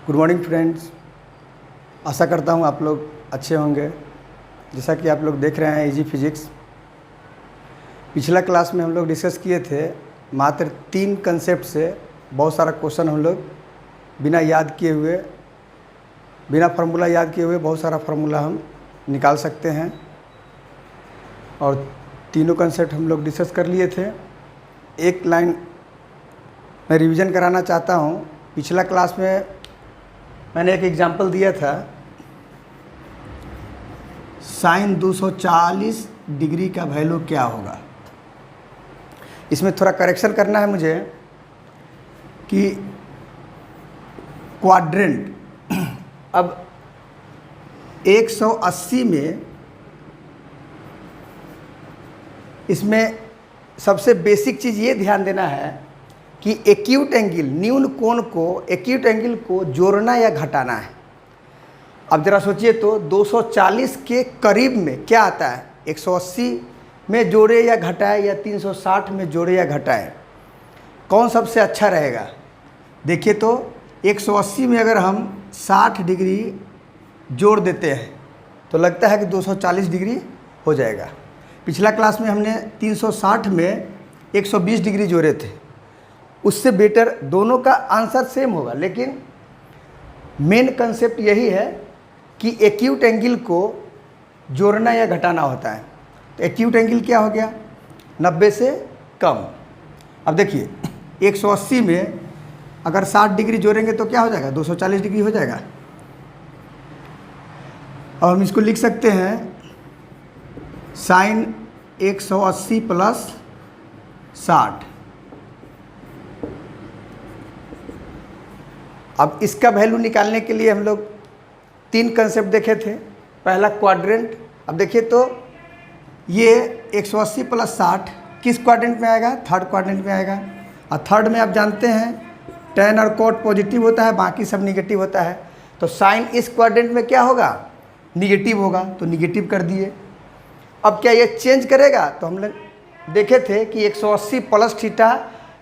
Good morning friends. आशा करता हूँ आप लोग अच्छे होंगे। जैसा कि आप लोग देख रहे हैं इजी फिजिक्स। पिछला क्लास में हम लोग डिस्कस किए थे मात्र 3 कंसेप्ट से बहुत सारा क्वेश्चन हम लोग बिना याद किए हुए, बिना फार्मूला याद किए हुए बहुत सारा फार्मूला हम निकाल सकते हैं। और तीनों कंसेप्ट हम लोग डिस्कस कर लिए थे। एक लाइन मैं रिवीजन कराना चाहता हूँ। पिछला क्लास में मैंने एक एग्जांपल दिया था, साइन 240 डिग्री का वैल्यू क्या होगा। इसमें थोड़ा करेक्शन करना है मुझे कि क्वाड्रेंट, अब 180 में इसमें सबसे बेसिक चीज़ ये ध्यान देना है कि एक्यूट एंगल, न्यून कोण को, एक्यूट एंगल को जोड़ना या घटाना है। अब ज़रा सोचिए तो 240 के करीब में क्या आता है, 180 में जोड़े या घटाए या 360 में जोड़े या घटाए, कौन सबसे अच्छा रहेगा। देखिए तो 180 में अगर हम 60 डिग्री जोड़ देते हैं तो लगता है कि 240 डिग्री हो जाएगा। पिछला क्लास में हमने 360 में 120 डिग्री जोड़े थे, उससे बेटर दोनों का आंसर सेम होगा। लेकिन मेन कंसेप्ट यही है कि एक्यूट एंगल को जोड़ना या घटाना होता है। तो एक्यूट एंगल क्या हो गया, 90 से कम। अब देखिए 180 में अगर 60 डिग्री जोड़ेंगे तो क्या हो जाएगा, 240 डिग्री हो जाएगा। अब हम इसको लिख सकते हैं साइन 180 प्लस 60। अब इसका वैल्यू निकालने के लिए हम लोग 3 कंसेप्ट देखे थे। पहला क्वाड्रेंट। अब देखिए तो ये 180 प्लस 60 किस क्वाड्रेंट में आएगा, थर्ड क्वाड्रेंट में आएगा। और थर्ड में आप जानते हैं tan और cot पॉजिटिव होता है, बाकी सब निगेटिव होता है। तो साइन इस क्वाड्रेंट में क्या होगा, निगेटिव होगा, तो निगेटिव कर दिए। अब क्या ये चेंज करेगा, तो हम लोग देखे थे कि 180 प्लस थीटा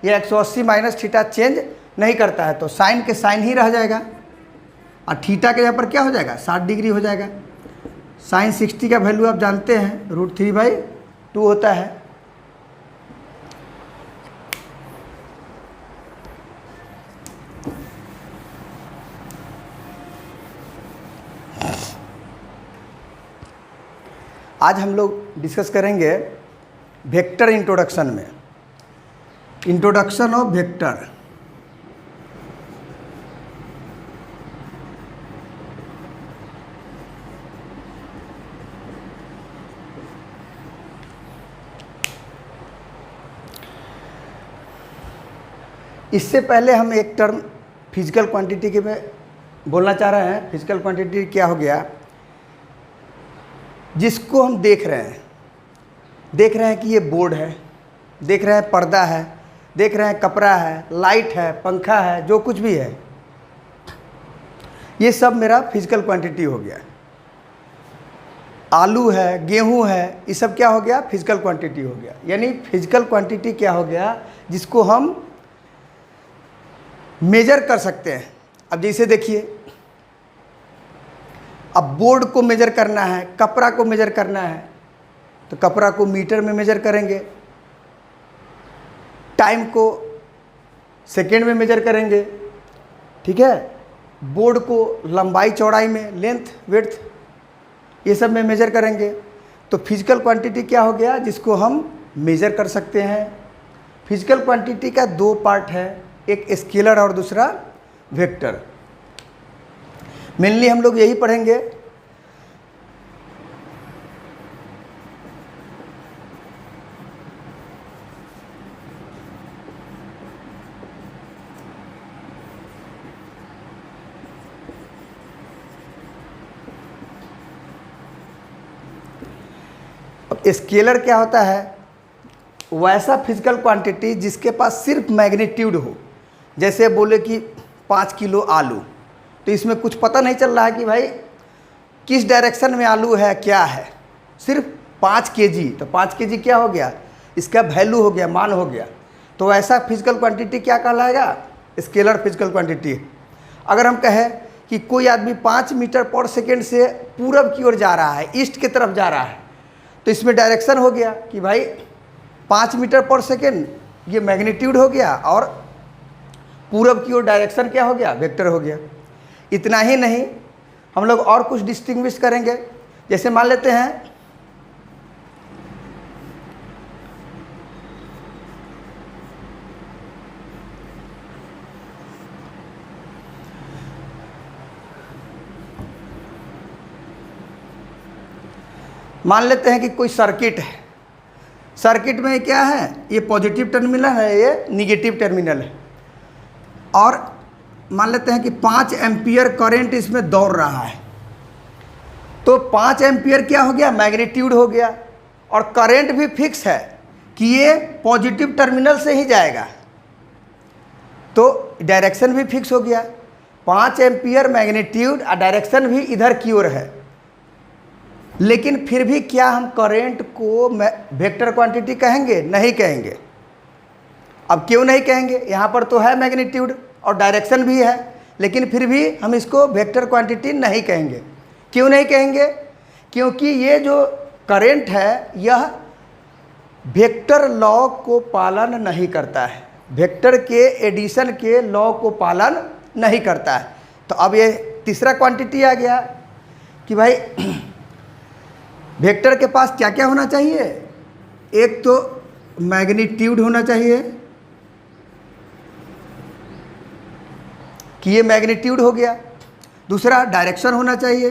या 180 माइनस थीटा चेंज नहीं करता है, तो साइन के साइन ही रह जाएगा। और थीटा के यहाँ पर क्या हो जाएगा, 60 डिग्री हो जाएगा। साइन 60 का वैल्यू आप जानते हैं √3/2 होता है। आज हम लोग डिस्कस करेंगे वेक्टर इंट्रोडक्शन में, इंट्रोडक्शन ऑफ वेक्टर। इससे पहले हम एक टर्म फिजिकल क्वांटिटी के में बोलना चाह रहे हैं। फिजिकल क्वांटिटी क्या हो गया, जिसको हम देख रहे हैं कि ये बोर्ड है, देख रहे हैं पर्दा है, देख रहे हैं कपड़ा है, लाइट है, पंखा है, जो कुछ भी है, ये सब मेरा फिजिकल क्वांटिटी हो गया। आलू है, गेहूं है, ये सब क्या हो गया, फिजिकल क्वांटिटी हो गया। यानी फिजिकल क्वांटिटी क्या हो गया, जिसको हम मेजर कर सकते हैं। अब जैसे देखिए, अब बोर्ड को मेजर करना है, कपड़ा को मेजर करना है, तो कपड़ा को मीटर में मेजर करेंगे, टाइम को सेकेंड में मेजर करेंगे, ठीक है। बोर्ड को लंबाई चौड़ाई में, लेंथ विड्थ, ये सब में मेजर करेंगे। तो फिजिकल क्वांटिटी क्या हो गया, जिसको हम मेजर कर सकते हैं। फिजिकल क्वांटिटी का 2 पार्ट है, एक स्केलर और दूसरा वेक्टर। मेनली हम लोग यही पढ़ेंगे। अब स्केलर क्या होता है, वैसा फिजिकल क्वांटिटी जिसके पास सिर्फ मैग्नीट्यूड हो। जैसे बोले कि 5 किलो आलू, तो इसमें कुछ पता नहीं चल रहा है कि भाई किस डायरेक्शन में आलू है, क्या है, सिर्फ 5 केजी। तो 5 केजी क्या हो गया, इसका वैल्यू हो गया, मान हो गया। तो ऐसा फिजिकल क्वांटिटी क्या कहलाएगा, स्केलर फिजिकल क्वांटिटी। अगर हम कहें कि कोई आदमी 5 मीटर पर सेकेंड से पूरब की ओर जा रहा है, ईस्ट की तरफ जा रहा है, तो इसमें डायरेक्शन हो गया कि भाई 5 मीटर पर सेकेंड, ये मैग्नीट्यूड हो गया, और पूरब की ओर डायरेक्शन क्या हो गया, वेक्टर हो गया। इतना ही नहीं, हम लोग और कुछ डिस्टिंग्विश करेंगे। जैसे मान लेते हैं कि कोई सर्किट है, सर्किट में क्या है, ये पॉजिटिव टर्मिनल है, ये निगेटिव टर्मिनल है, और मान लेते हैं कि 5 एम्पियर करंट इसमें दौड़ रहा है। तो 5 एम्पियर क्या हो गया, मैग्नीट्यूड हो गया, और करंट भी फिक्स है कि ये पॉजिटिव टर्मिनल से ही जाएगा, तो डायरेक्शन भी फिक्स हो गया। 5 एम्पियर मैग्नीट्यूड और डायरेक्शन भी इधर की ओर है। लेकिन फिर भी क्या हम करंट को वेक्टर क्वांटिटी कहेंगे? नहीं कहेंगे। अब क्यों नहीं कहेंगे? यहाँ पर तो है मैग्नीट्यूड और डायरेक्शन भी है, लेकिन फिर भी हम इसको वेक्टर क्वांटिटी नहीं कहेंगे। क्यों नहीं कहेंगे? क्योंकि ये जो करंट है यह वेक्टर लॉ को पालन नहीं करता है, वेक्टर के एडिशन के लॉ को पालन नहीं करता है। तो अब ये तीसरा क्वांटिटी आ गया कि भाई वेक्टर के पास क्या क्या होना चाहिए? एक तो मैग्नीट्यूड होना चाहिए कि ये मैग्नीट्यूड हो गया, दूसरा डायरेक्शन होना चाहिए।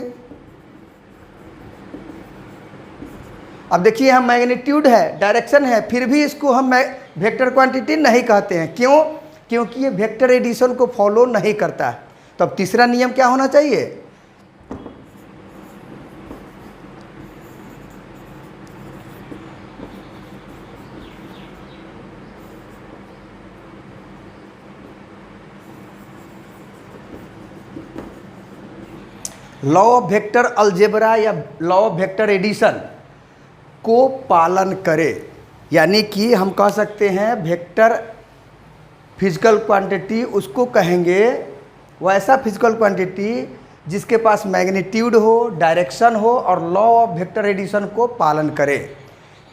अब देखिए यहाँ मैग्नीट्यूड है, डायरेक्शन है, फिर भी इसको हम वेक्टर क्वांटिटी नहीं कहते हैं। क्यों? क्योंकि ये वेक्टर एडिशन को फॉलो नहीं करता है। तो अब तीसरा नियम क्या होना चाहिए? लॉ ऑफ वेक्टर अलजेब्रा या लॉ ऑफ वेक्टर एडिशन को पालन करे। यानी कि हम कह सकते हैं वेक्टर फिजिकल क्वांटिटी उसको कहेंगे, वैसा फिजिकल क्वांटिटी जिसके पास मैग्नीट्यूड हो, डायरेक्शन हो और लॉ ऑफ वेक्टर एडिशन को पालन करे।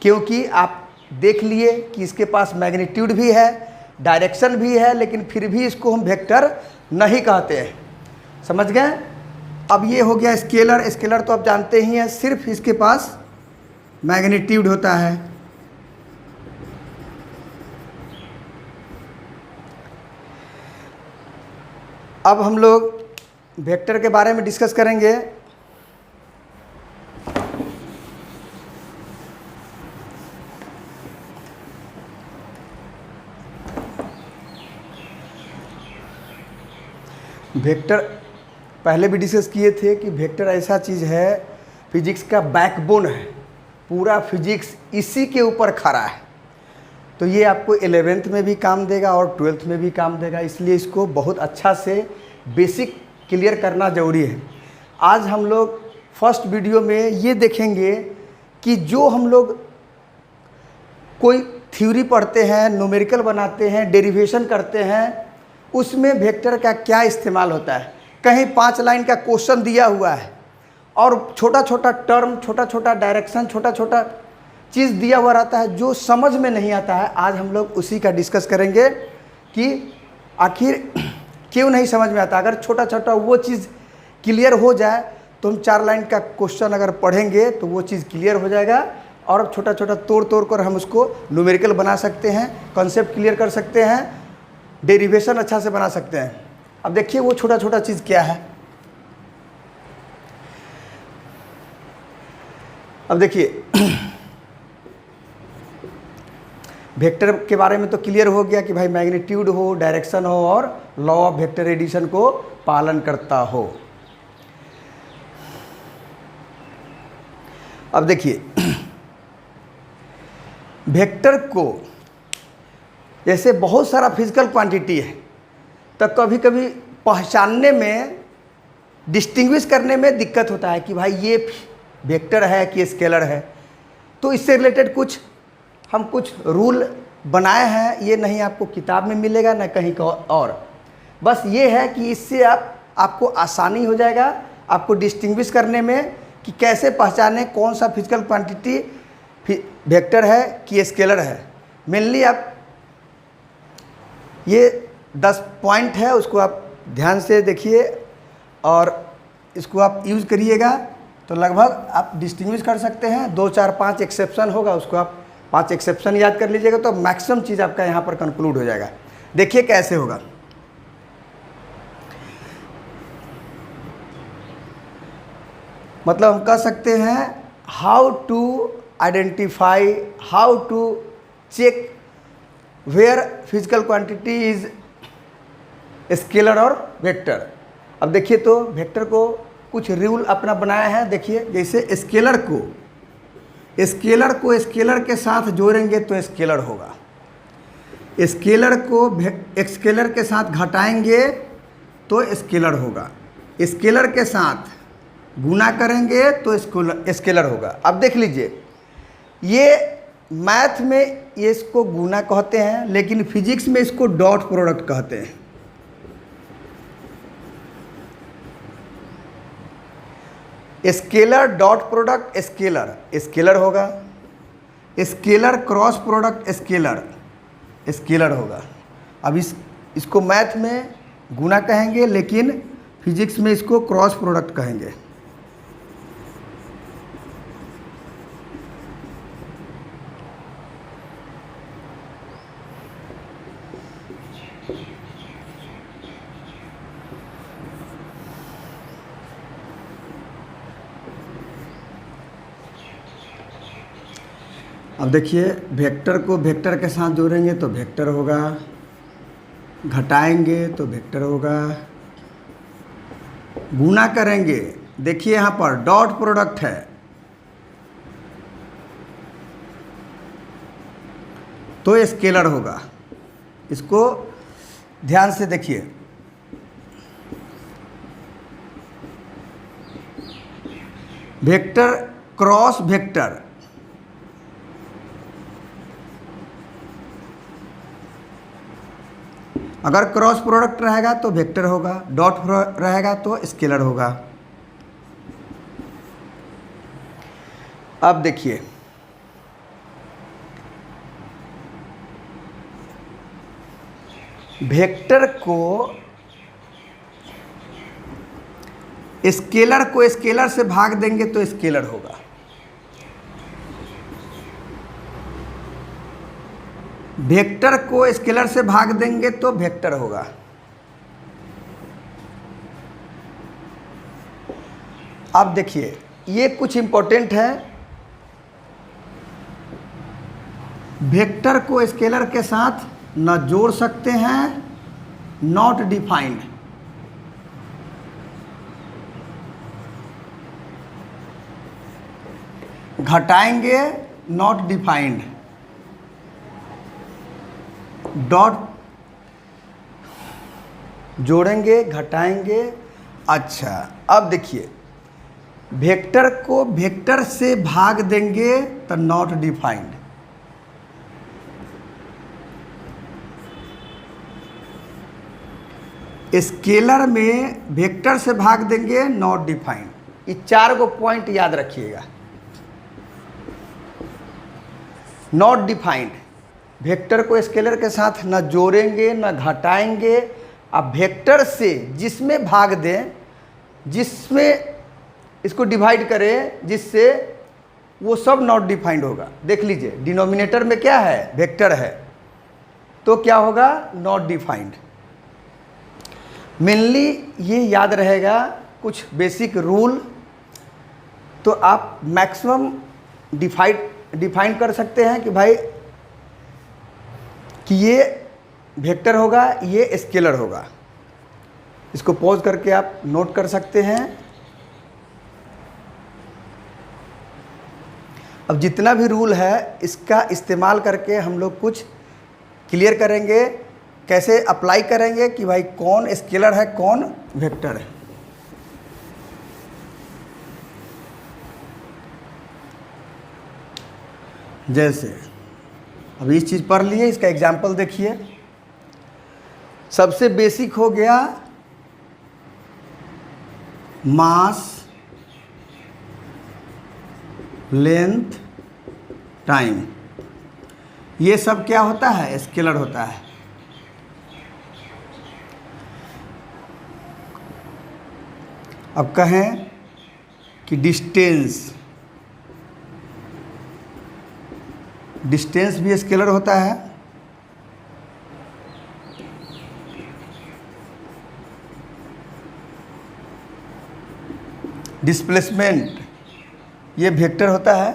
क्योंकि आप देख लिए कि इसके पास मैग्नीट्यूड भी है, डायरेक्शन भी है, लेकिन फिर भी इसको हम वेक्टर नहीं कहते हैं। समझ गए? अब ये हो गया स्केलर। स्केलर तो आप जानते ही हैं, सिर्फ इसके पास मैग्नीट्यूड होता है। अब हम लोग वेक्टर के बारे में डिस्कस करेंगे। वेक्टर पहले भी डिस्कस किए थे कि वेक्टर ऐसा चीज़ है, फिजिक्स का बैकबोन है, पूरा फिजिक्स इसी के ऊपर खड़ा है। तो ये आपको 11th में भी काम देगा और 12th में भी काम देगा, इसलिए इसको बहुत अच्छा से बेसिक क्लियर करना ज़रूरी है। आज हम लोग फर्स्ट वीडियो में ये देखेंगे कि जो हम लोग कोई थ्योरी पढ़ते हैं, न्यूमेरिकल बनाते हैं, डेरिवेशन करते हैं, उसमें वेक्टर का क्या इस्तेमाल होता है। कहीं 5 लाइन का क्वेश्चन दिया हुआ है और छोटा छोटा टर्म, छोटा छोटा डायरेक्शन, छोटा छोटा चीज़ दिया हुआ रहता है जो समझ में नहीं आता है। आज हम लोग उसी का डिस्कस करेंगे कि आखिर क्यों नहीं समझ में आता। अगर छोटा छोटा वो चीज़ क्लियर हो जाए तो हम 4 लाइन का क्वेश्चन अगर पढ़ेंगे तो वो चीज़ क्लियर हो जाएगा, और छोटा छोटा तोड़ तोड़ कर हम उसको न्यूमेरिकल बना सकते हैं, कॉन्सेप्ट क्लियर कर सकते हैं, डेरिवेशन अच्छा से बना सकते हैं। अब देखिए वो छोटा छोटा चीज़ क्या है। अब देखिए वेक्टर के बारे में तो क्लियर हो गया कि भाई मैग्नीट्यूड हो, डायरेक्शन हो और लॉ ऑफ वेक्टर एडिशन को पालन करता हो। अब देखिए वेक्टर को जैसे बहुत सारा फिजिकल क्वांटिटी है, तो कभी कभी पहचानने में, डिस्टिंग्विश करने में दिक्कत होता है कि भाई ये वेक्टर है कि स्केलर है। तो इससे रिलेटेड कुछ रूल बनाए हैं, ये नहीं आपको किताब में मिलेगा ना कहीं और। बस ये है कि इससे आपको आसानी हो जाएगा आपको डिस्टिंग्विश करने में कि कैसे पहचाने कौन सा फिजिकल क्वांटिटी वेक्टर है कि स्केलर है। मेनली आप ये 10 पॉइंट है, उसको आप ध्यान से देखिए और इसको आप यूज़ करिएगा तो लगभग आप डिस्टिंग्विश कर सकते हैं। 2 4 5 एक्सेप्शन होगा, उसको आप 5 एक्सेप्शन याद कर लीजिएगा तो मैक्सिमम चीज़ आपका यहाँ पर कंक्लूड हो जाएगा। देखिए कैसे होगा। मतलब हम कह सकते हैं how to identify, how to check where physical quantity is scalar और वेक्टर। अब देखिए तो वेक्टर को कुछ रूल अपना बनाया है। देखिए जैसे स्केलर को स्केलर के साथ जोड़ेंगे तो स्केलर होगा, स्केलर को स्केलर के साथ घटाएंगे तो स्केलर होगा, स्केलर के साथ गुना करेंगे तो स्केलर होगा। अब देख लीजिए ये मैथ में ये इसको गुना कहते हैं, लेकिन फिजिक्स में इसको डॉट प्रोडक्ट कहते हैं। स्केलर डॉट प्रोडक्ट स्केलर होगा, स्केलर क्रॉस प्रोडक्ट स्केलर होगा। अब इसको मैथ में गुना कहेंगे, लेकिन फिजिक्स में इसको क्रॉस प्रोडक्ट कहेंगे। अब देखिए वेक्टर को वेक्टर के साथ जोड़ेंगे तो वेक्टर होगा, घटाएंगे तो वेक्टर होगा, गुना करेंगे, देखिए यहाँ पर डॉट प्रोडक्ट है तो स्केलर होगा। इसको ध्यान से देखिए, वेक्टर क्रॉस वेक्टर, अगर क्रॉस प्रोडक्ट रहेगा तो वेक्टर होगा, डॉट रहेगा तो स्केलर होगा। अब देखिए वेक्टर को स्केलर से भाग देंगे तो स्केलर होगा, वेक्टर को स्केलर से भाग देंगे तो वेक्टर होगा। अब देखिए ये कुछ इंपॉर्टेंट है, वेक्टर को स्केलर के साथ न जोड़ सकते हैं, नॉट डिफाइंड, घटाएंगे नॉट डिफाइंड, डॉट जोड़ेंगे घटाएंगे। अच्छा अब देखिए वेक्टर को वेक्टर से भाग देंगे तो नॉट डिफाइंड, स्केलर में वेक्टर से भाग देंगे नॉट डिफाइंड। ये 4 गो पॉइंट याद रखिएगा। नॉट डिफाइंड, वेक्टर को स्केलर के साथ न जोड़ेंगे न घटाएंगे। अब वेक्टर से जिसमें भाग दें, जिसमें इसको डिवाइड करें, जिससे वो सब नॉट डिफाइंड होगा। देख लीजिए डिनोमिनेटर में क्या है, वेक्टर है, तो क्या होगा, नॉट डिफाइंड। मेनली ये याद रहेगा कुछ बेसिक रूल, तो आप मैक्सिमम डिफाइन कर सकते हैं कि भाई कि ये वेक्टर होगा, ये स्केलर होगा। इसको पॉज करके आप नोट कर सकते हैं। अब जितना भी रूल है इसका इस्तेमाल करके हम लोग कुछ क्लियर करेंगे, कैसे अप्लाई करेंगे कि भाई कौन स्केलर है कौन वेक्टर है। जैसे अब इस चीज़ पढ़ लिए, इसका एग्जाम्पल देखिए। सबसे बेसिक हो गया मास, लेंथ, टाइम। ये सब क्या होता है? स्केलर होता है। अब कहें कि डिस्टेंस, डिस्टेंस भी स्केलर होता है। डिस्प्लेसमेंट ये वेक्टर होता है।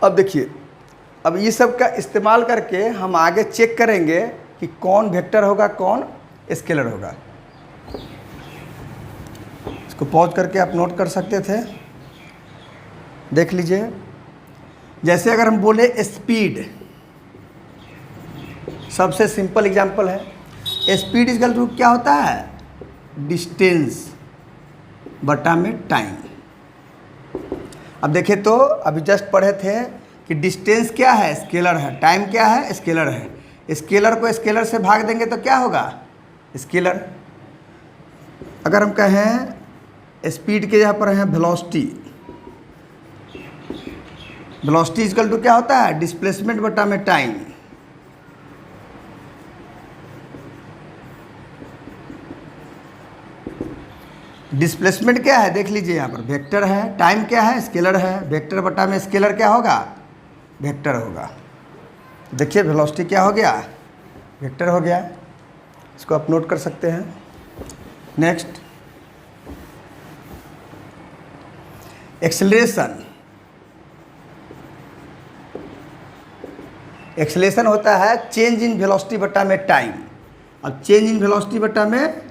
अब देखिए, अब ये सब का इस्तेमाल करके हम आगे चेक करेंगे कि कौन वेक्टर होगा, कौन स्केलर होगा। इसको पॉज करके आप नोट कर सकते थे, देख लीजिए। जैसे अगर हम बोले स्पीड, सबसे सिंपल एग्जांपल है। स्पीड इक्वल टू क्या होता है? डिस्टेंस बटा में टाइम। अब देखें तो अभी जस्ट पढ़े थे कि डिस्टेंस क्या है? स्केलर है। टाइम क्या है? स्केलर है। स्केलर को स्केलर से भाग देंगे तो क्या होगा? स्केलर। अगर हम कहें स्पीड के यहाँ पर है वेलोसिटी, वेलोसिटी इक्वल टू क्या होता है? डिस्प्लेसमेंट बटा में टाइम। डिस्प्लेसमेंट क्या है? देख लीजिए यहाँ पर वेक्टर है। टाइम क्या है? स्केलर है। वेक्टर बटा में स्केलर क्या होगा? वेक्टर होगा। देखिए वेलोसिटी क्या हो गया? वेक्टर हो गया। इसको आप नोट कर सकते हैं। Next, acceleration. एक्सेलरेशन होता है चेंज इन वेलोसिटी बटा में टाइम। अब चेंज इन वेलोसिटी बटा में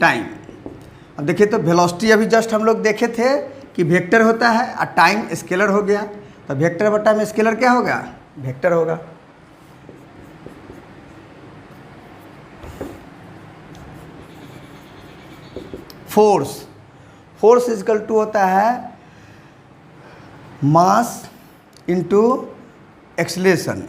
टाइम। अब देखिए तो वेलोसिटी अभी जस्ट हम लोग देखे थे कि वेक्टर होता है और टाइम स्केलर हो गया। तो वेक्टर बटा में स्केलर क्या होगा? वेक्टर होगा। फोर्स, फोर्स इक्वल टू होता है मास इंटू एक्सेलरेशन।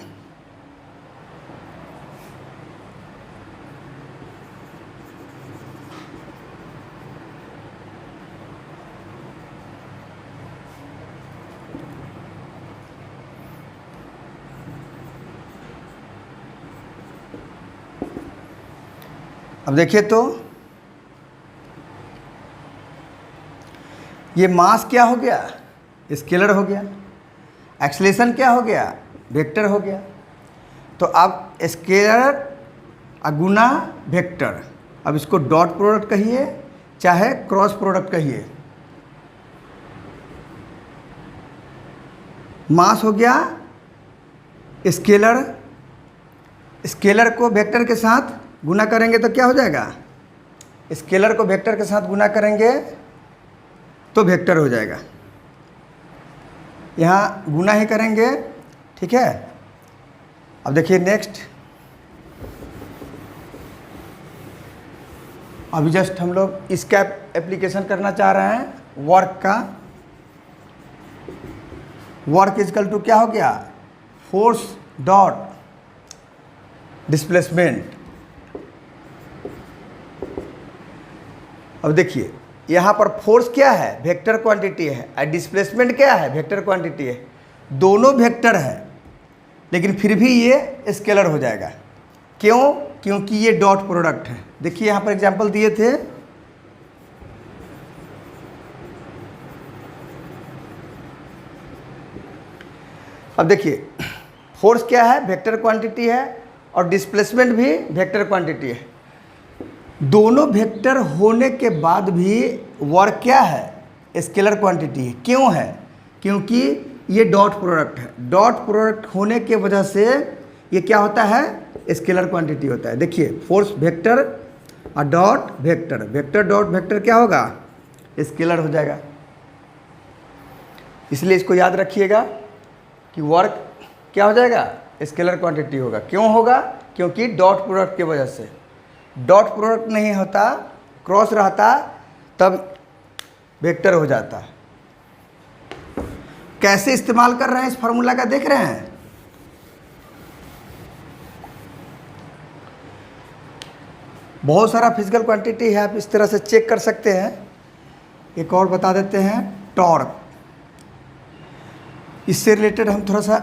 अब देखिए तो ये मास क्या हो गया? स्केलर हो गया। एक्सेलरेशन क्या हो गया? वेक्टर हो गया। तो अब स्केलर गुना वेक्टर। अब इसको डॉट प्रोडक्ट कहिए चाहे क्रॉस प्रोडक्ट कहिए। मास हो गया स्केलर, स्केलर को वेक्टर के साथ गुना करेंगे तो क्या हो जाएगा? स्केलर को वेक्टर के साथ गुना करेंगे तो वेक्टर हो जाएगा। यहाँ गुना ही करेंगे, ठीक है। अब देखिए नेक्स्ट, अभी जस्ट हम लोग इसका एप्लीकेशन करना चाह रहे हैं वर्क का। वर्क इजकल टू क्या हो गया? Force dot displacement. अब देखिए यहाँ पर फोर्स क्या है? वेक्टर क्वांटिटी है। और डिस्प्लेसमेंट क्या है? वेक्टर क्वांटिटी है। दोनों वेक्टर है लेकिन फिर भी ये स्केलर हो जाएगा। क्यों? क्योंकि ये डॉट प्रोडक्ट है। देखिए यहाँ पर एग्जांपल दिए थे, अब देखिए फोर्स क्या है? वेक्टर क्वांटिटी है और डिस्प्लेसमेंट भी वेक्टर क्वांटिटी है। दोनों वेक्टर होने के बाद भी वर्क क्या है? स्केलर क्वांटिटी है। क्यों है? क्योंकि ये डॉट प्रोडक्ट है। डॉट प्रोडक्ट होने के वजह से ये क्या होता है? स्केलर क्वांटिटी होता है। देखिए फोर्स वेक्टर और dot vector, vector dot vector क्या होगा? स्केलर हो जाएगा। इसलिए इसको याद रखिएगा कि वर्क क्या हो जाएगा? स्केलर क्वांटिटी होगा। क्यों होगा? क्योंकि डॉट प्रोडक्ट की वजह से। डॉट प्रोडक्ट नहीं होता, क्रॉस रहता, तब वेक्टर हो जाता। कैसे इस्तेमाल कर रहे हैं इस फार्मूला का देख रहे हैं? बहुत सारा फिजिकल क्वांटिटी है, आप इस तरह से चेक कर सकते हैं। एक और बता देते हैं, टॉर्क। इससे रिलेटेड हम थोड़ा सा,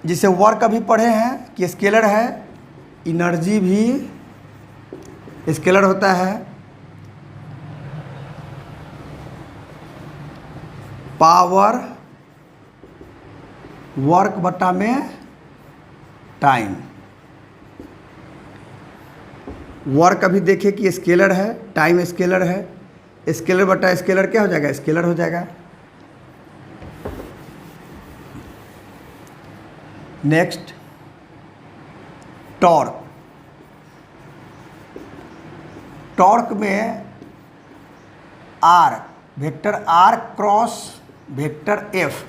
जिसे वर्क अभी पढ़े हैं कि स्केलर है, एनर्जी भी स्केलर होता है, पावर वर्क बटा में टाइम। वर्क अभी देखिए कि स्केलर है, टाइम स्केलर है, स्केलर बटा स्केलर क्या हो जाएगा, स्केलर हो जाएगा। Next, torque. टॉर्क में R, vector R cross vector F.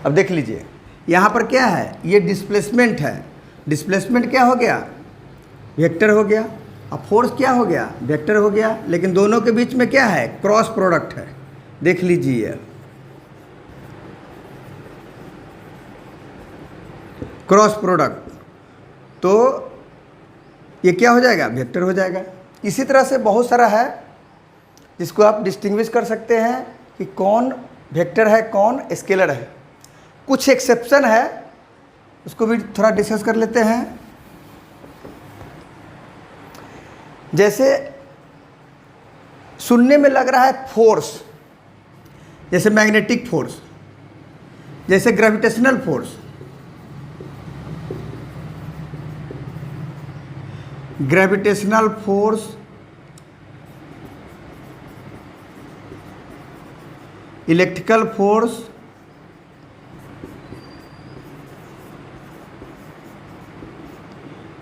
अब देख लीजिए यहाँ पर क्या है, ये डिस्प्लेसमेंट है। डिस्प्लेसमेंट क्या हो गया, वेक्टर हो गया। अब फोर्स क्या हो गया, वेक्टर हो गया। लेकिन दोनों के बीच में क्या है, क्रॉस प्रोडक्ट है। देख लीजिए, क्रॉस प्रोडक्ट, तो ये क्या हो जाएगा, वेक्टर हो जाएगा। इसी तरह से बहुत सारा है जिसको आप डिस्टिंग्विश कर सकते हैं कि कौन वेक्टर है, कौन स्केलर है। कुछ एक्सेप्शन है, उसको भी थोड़ा डिस्कस कर लेते हैं। जैसे सुनने में लग रहा है फोर्स, जैसे मैग्नेटिक फोर्स, जैसे gravitational force, gravitational force, electrical force,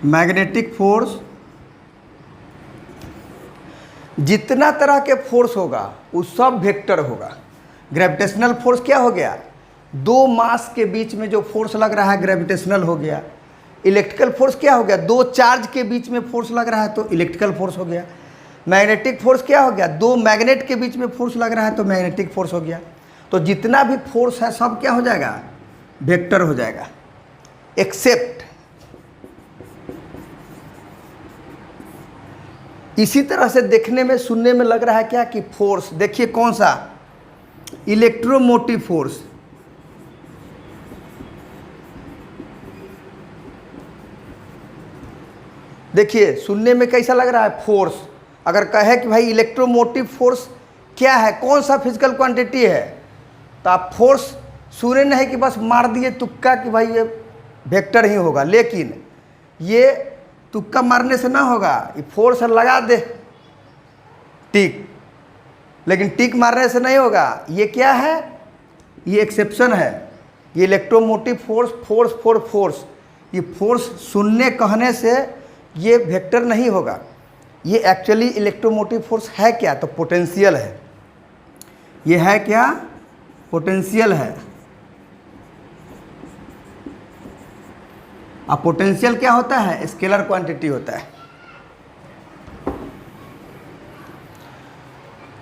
magnetic force, जितना तरह के फोर्स होगा वो सब वेक्टर होगा। ग्रेविटेशनल फोर्स क्या हो गया, दो मास के बीच में जो फोर्स लग रहा है ग्रेविटेशनल हो गया। इलेक्ट्रिकल फोर्स क्या हो गया, दो चार्ज के बीच में फोर्स लग रहा है तो इलेक्ट्रिकल फोर्स हो गया। मैग्नेटिक फोर्स क्या हो गया, दो मैग्नेट के बीच में फोर्स लग रहा है तो मैग्नेटिक फोर्स हो गया। तो जितना भी फोर्स है सब क्या हो जाएगा, वेक्टर हो जाएगा। एक्सेप्ट इसी तरह से देखने में सुनने में लग रहा है क्या कि फोर्स, देखिए कौन सा, इलेक्ट्रोमोटिव फोर्स। देखिए सुनने में कैसा लग रहा है, फोर्स। अगर कहे कि भाई इलेक्ट्रोमोटिव फोर्स क्या है, कौन सा फिजिकल क्वांटिटी है, तो आप फोर्स सुने नहीं कि बस मार दिए तुक्का कि भाई ये वेक्टर ही होगा। लेकिन ये तुक्का मारने से ना होगा, ये फोर्स लगा दे टिक, लेकिन टिक मारने से नहीं होगा। ये क्या है, ये एक्सेप्शन है। ये electromotive force, force for force, ये फोर्स सुनने कहने से ये वेक्टर नहीं होगा। ये एक्चुअली इलेक्ट्रोमोटिव फोर्स है क्या, तो पोटेंशियल है। ये है क्या, पोटेंशियल है। अब पोटेंशियल क्या होता है, स्केलर क्वांटिटी होता है।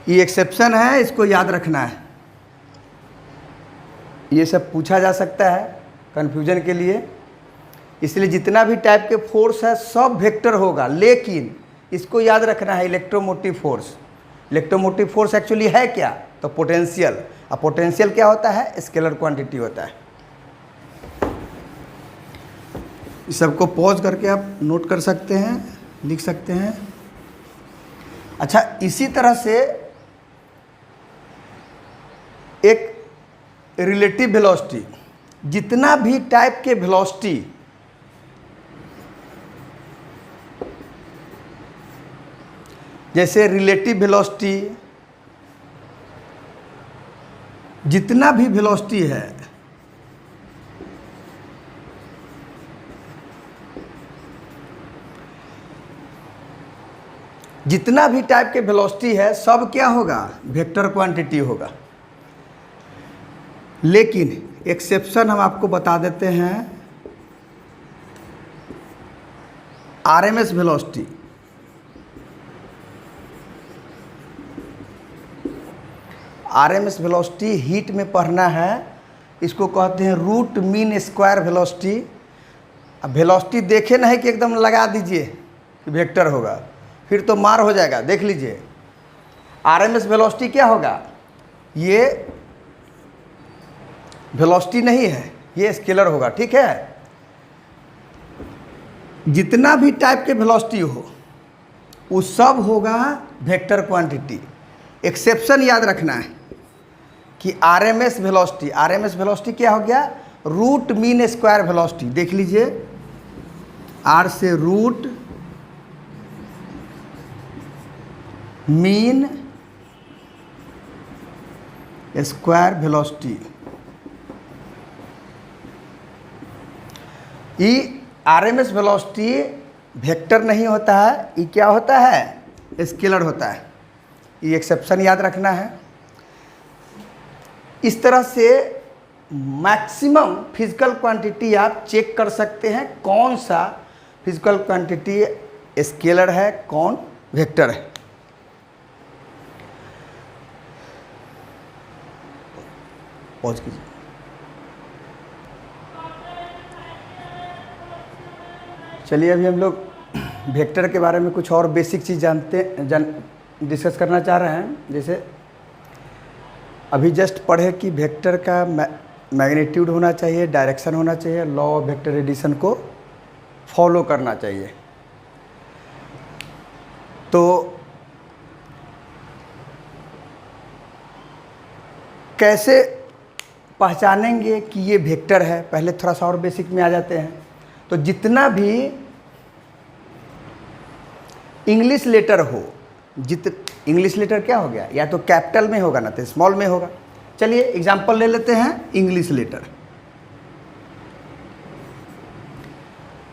ये एक्सेप्शन है, इसको याद रखना है। ये सब पूछा जा सकता है कन्फ्यूजन के लिए, इसलिए जितना भी टाइप के फोर्स है सब वेक्टर होगा। लेकिन इसको याद रखना है, electromotive force. Electromotive force actually है क्या, तो पोटेंशियल। अब पोटेंशियल क्या होता है, स्केलर क्वांटिटी होता है। इस सबको पॉज करके आप नोट कर सकते हैं, लिख सकते हैं। अच्छा, इसी तरह से एक रिलेटिव वेलोसिटी, जितना भी टाइप के वेलोसिटी, जैसे रिलेटिव वेलोसिटी, जितना भी वेलोसिटी है, जितना भी टाइप के वेलोसिटी है सब क्या होगा, वेक्टर क्वांटिटी होगा। लेकिन एक्सेप्शन हम आपको बता देते हैं, RMS velocity. RMS velocity heat में पढ़ना है इसको कहते हैं रूट मीन स्क्वायर वेलोसिटी। अब वेलोसिटी देखे नहीं कि एकदम लगा दीजिए कि वेक्टर होगा, फिर तो मार हो जाएगा। देख लीजिए आरएमएस वेलोसिटी क्या होगा, ये वेलोसिटी नहीं है, ये स्केलर होगा। ठीक है, जितना भी टाइप के वेलोसिटी हो वो सब होगा वेक्टर क्वांटिटी। एक्सेप्शन याद रखना है कि आरएमएस वेलोसिटी क्या हो गया, रूट मीन स्क्वायर वेलोसिटी। देख लीजिए आर से रूट मीन स्क्वायर वेलोसिटी। ये आरएमएस वेलोसिटी वेक्टर नहीं होता है, ये क्या होता है, स्केलर होता है। ये एक्सेप्शन याद रखना है। इस तरह से मैक्सिमम फिजिकल क्वांटिटी आप चेक कर सकते हैं, कौन सा फिजिकल क्वांटिटी स्केलर है, कौन वेक्टर है। पॉज कीजिए। चलिए अभी हम लोग वेक्टर के बारे में कुछ और बेसिक चीज़ डिस्कस करना चाह रहे हैं। जैसे अभी जस्ट पढ़े कि वेक्टर का मैग्नीट्यूड होना चाहिए, डायरेक्शन होना चाहिए, लॉ ऑफ वेक्टर एडिशन को फॉलो करना चाहिए। तो कैसे पहचानेंगे कि ये वेक्टर है, पहले थोड़ा सा और बेसिक में आ जाते हैं। तो जितना भी इंग्लिश लेटर हो, इंग्लिश लेटर क्या हो गया, या तो कैपिटल में होगा ना तो स्मॉल में होगा। चलिए एग्जांपल ले लेते हैं इंग्लिश लेटर,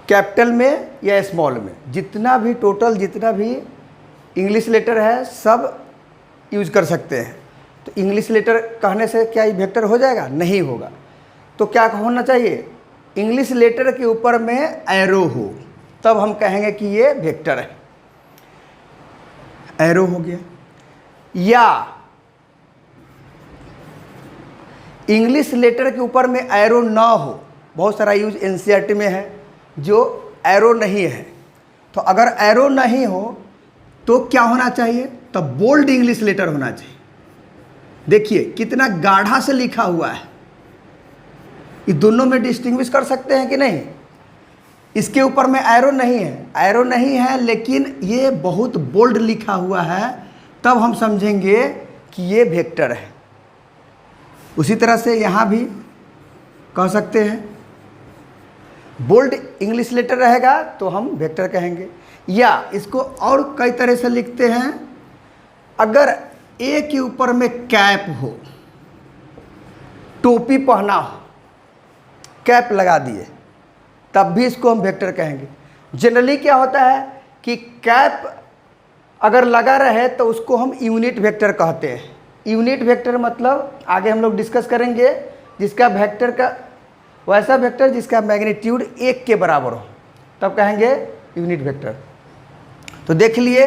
कैपिटल में या स्मॉल में, जितना भी टोटल जितना भी इंग्लिश लेटर है सब यूज कर सकते हैं। तो इंग्लिश लेटर कहने से क्या ये वेक्टर हो जाएगा, नहीं होगा। तो क्या होना चाहिए, इंग्लिश लेटर के ऊपर में एरो हो, तब हम कहेंगे कि ये वेक्टर है। एरो हो गया, या इंग्लिश लेटर के ऊपर में एरो ना हो। बहुत सारा यूज एनसीईआरटी में है जो एरो नहीं है। तो अगर एरो नहीं हो तो क्या होना चाहिए, तब बोल्ड इंग्लिश लेटर होना चाहिए। देखिए कितना गाढ़ा से लिखा हुआ है, ये दोनों में डिस्टिंग्विश कर सकते हैं कि नहीं। इसके ऊपर में एरो नहीं है, लेकिन ये बहुत बोल्ड लिखा हुआ है, तब हम समझेंगे कि ये वेक्टर है। उसी तरह से यहाँ भी कह सकते हैं, बोल्ड इंग्लिश लेटर रहेगा तो हम वेक्टर कहेंगे। या इसको और कई तरह से लिखते हैं, अगर ए के ऊपर में कैप हो, टोपी पहना हो, कैप लगा दिए, तब भी इसको हम वेक्टर कहेंगे। जनरली क्या होता है कि कैप अगर लगा रहे तो उसको हम यूनिट वेक्टर कहते हैं। यूनिट वेक्टर मतलब आगे हम लोग डिस्कस करेंगे, जिसका वेक्टर का वैसा वेक्टर जिसका मैग्नीट्यूड 1 के बराबर हो, तब कहेंगे यूनिट वेक्टर। तो देख लिए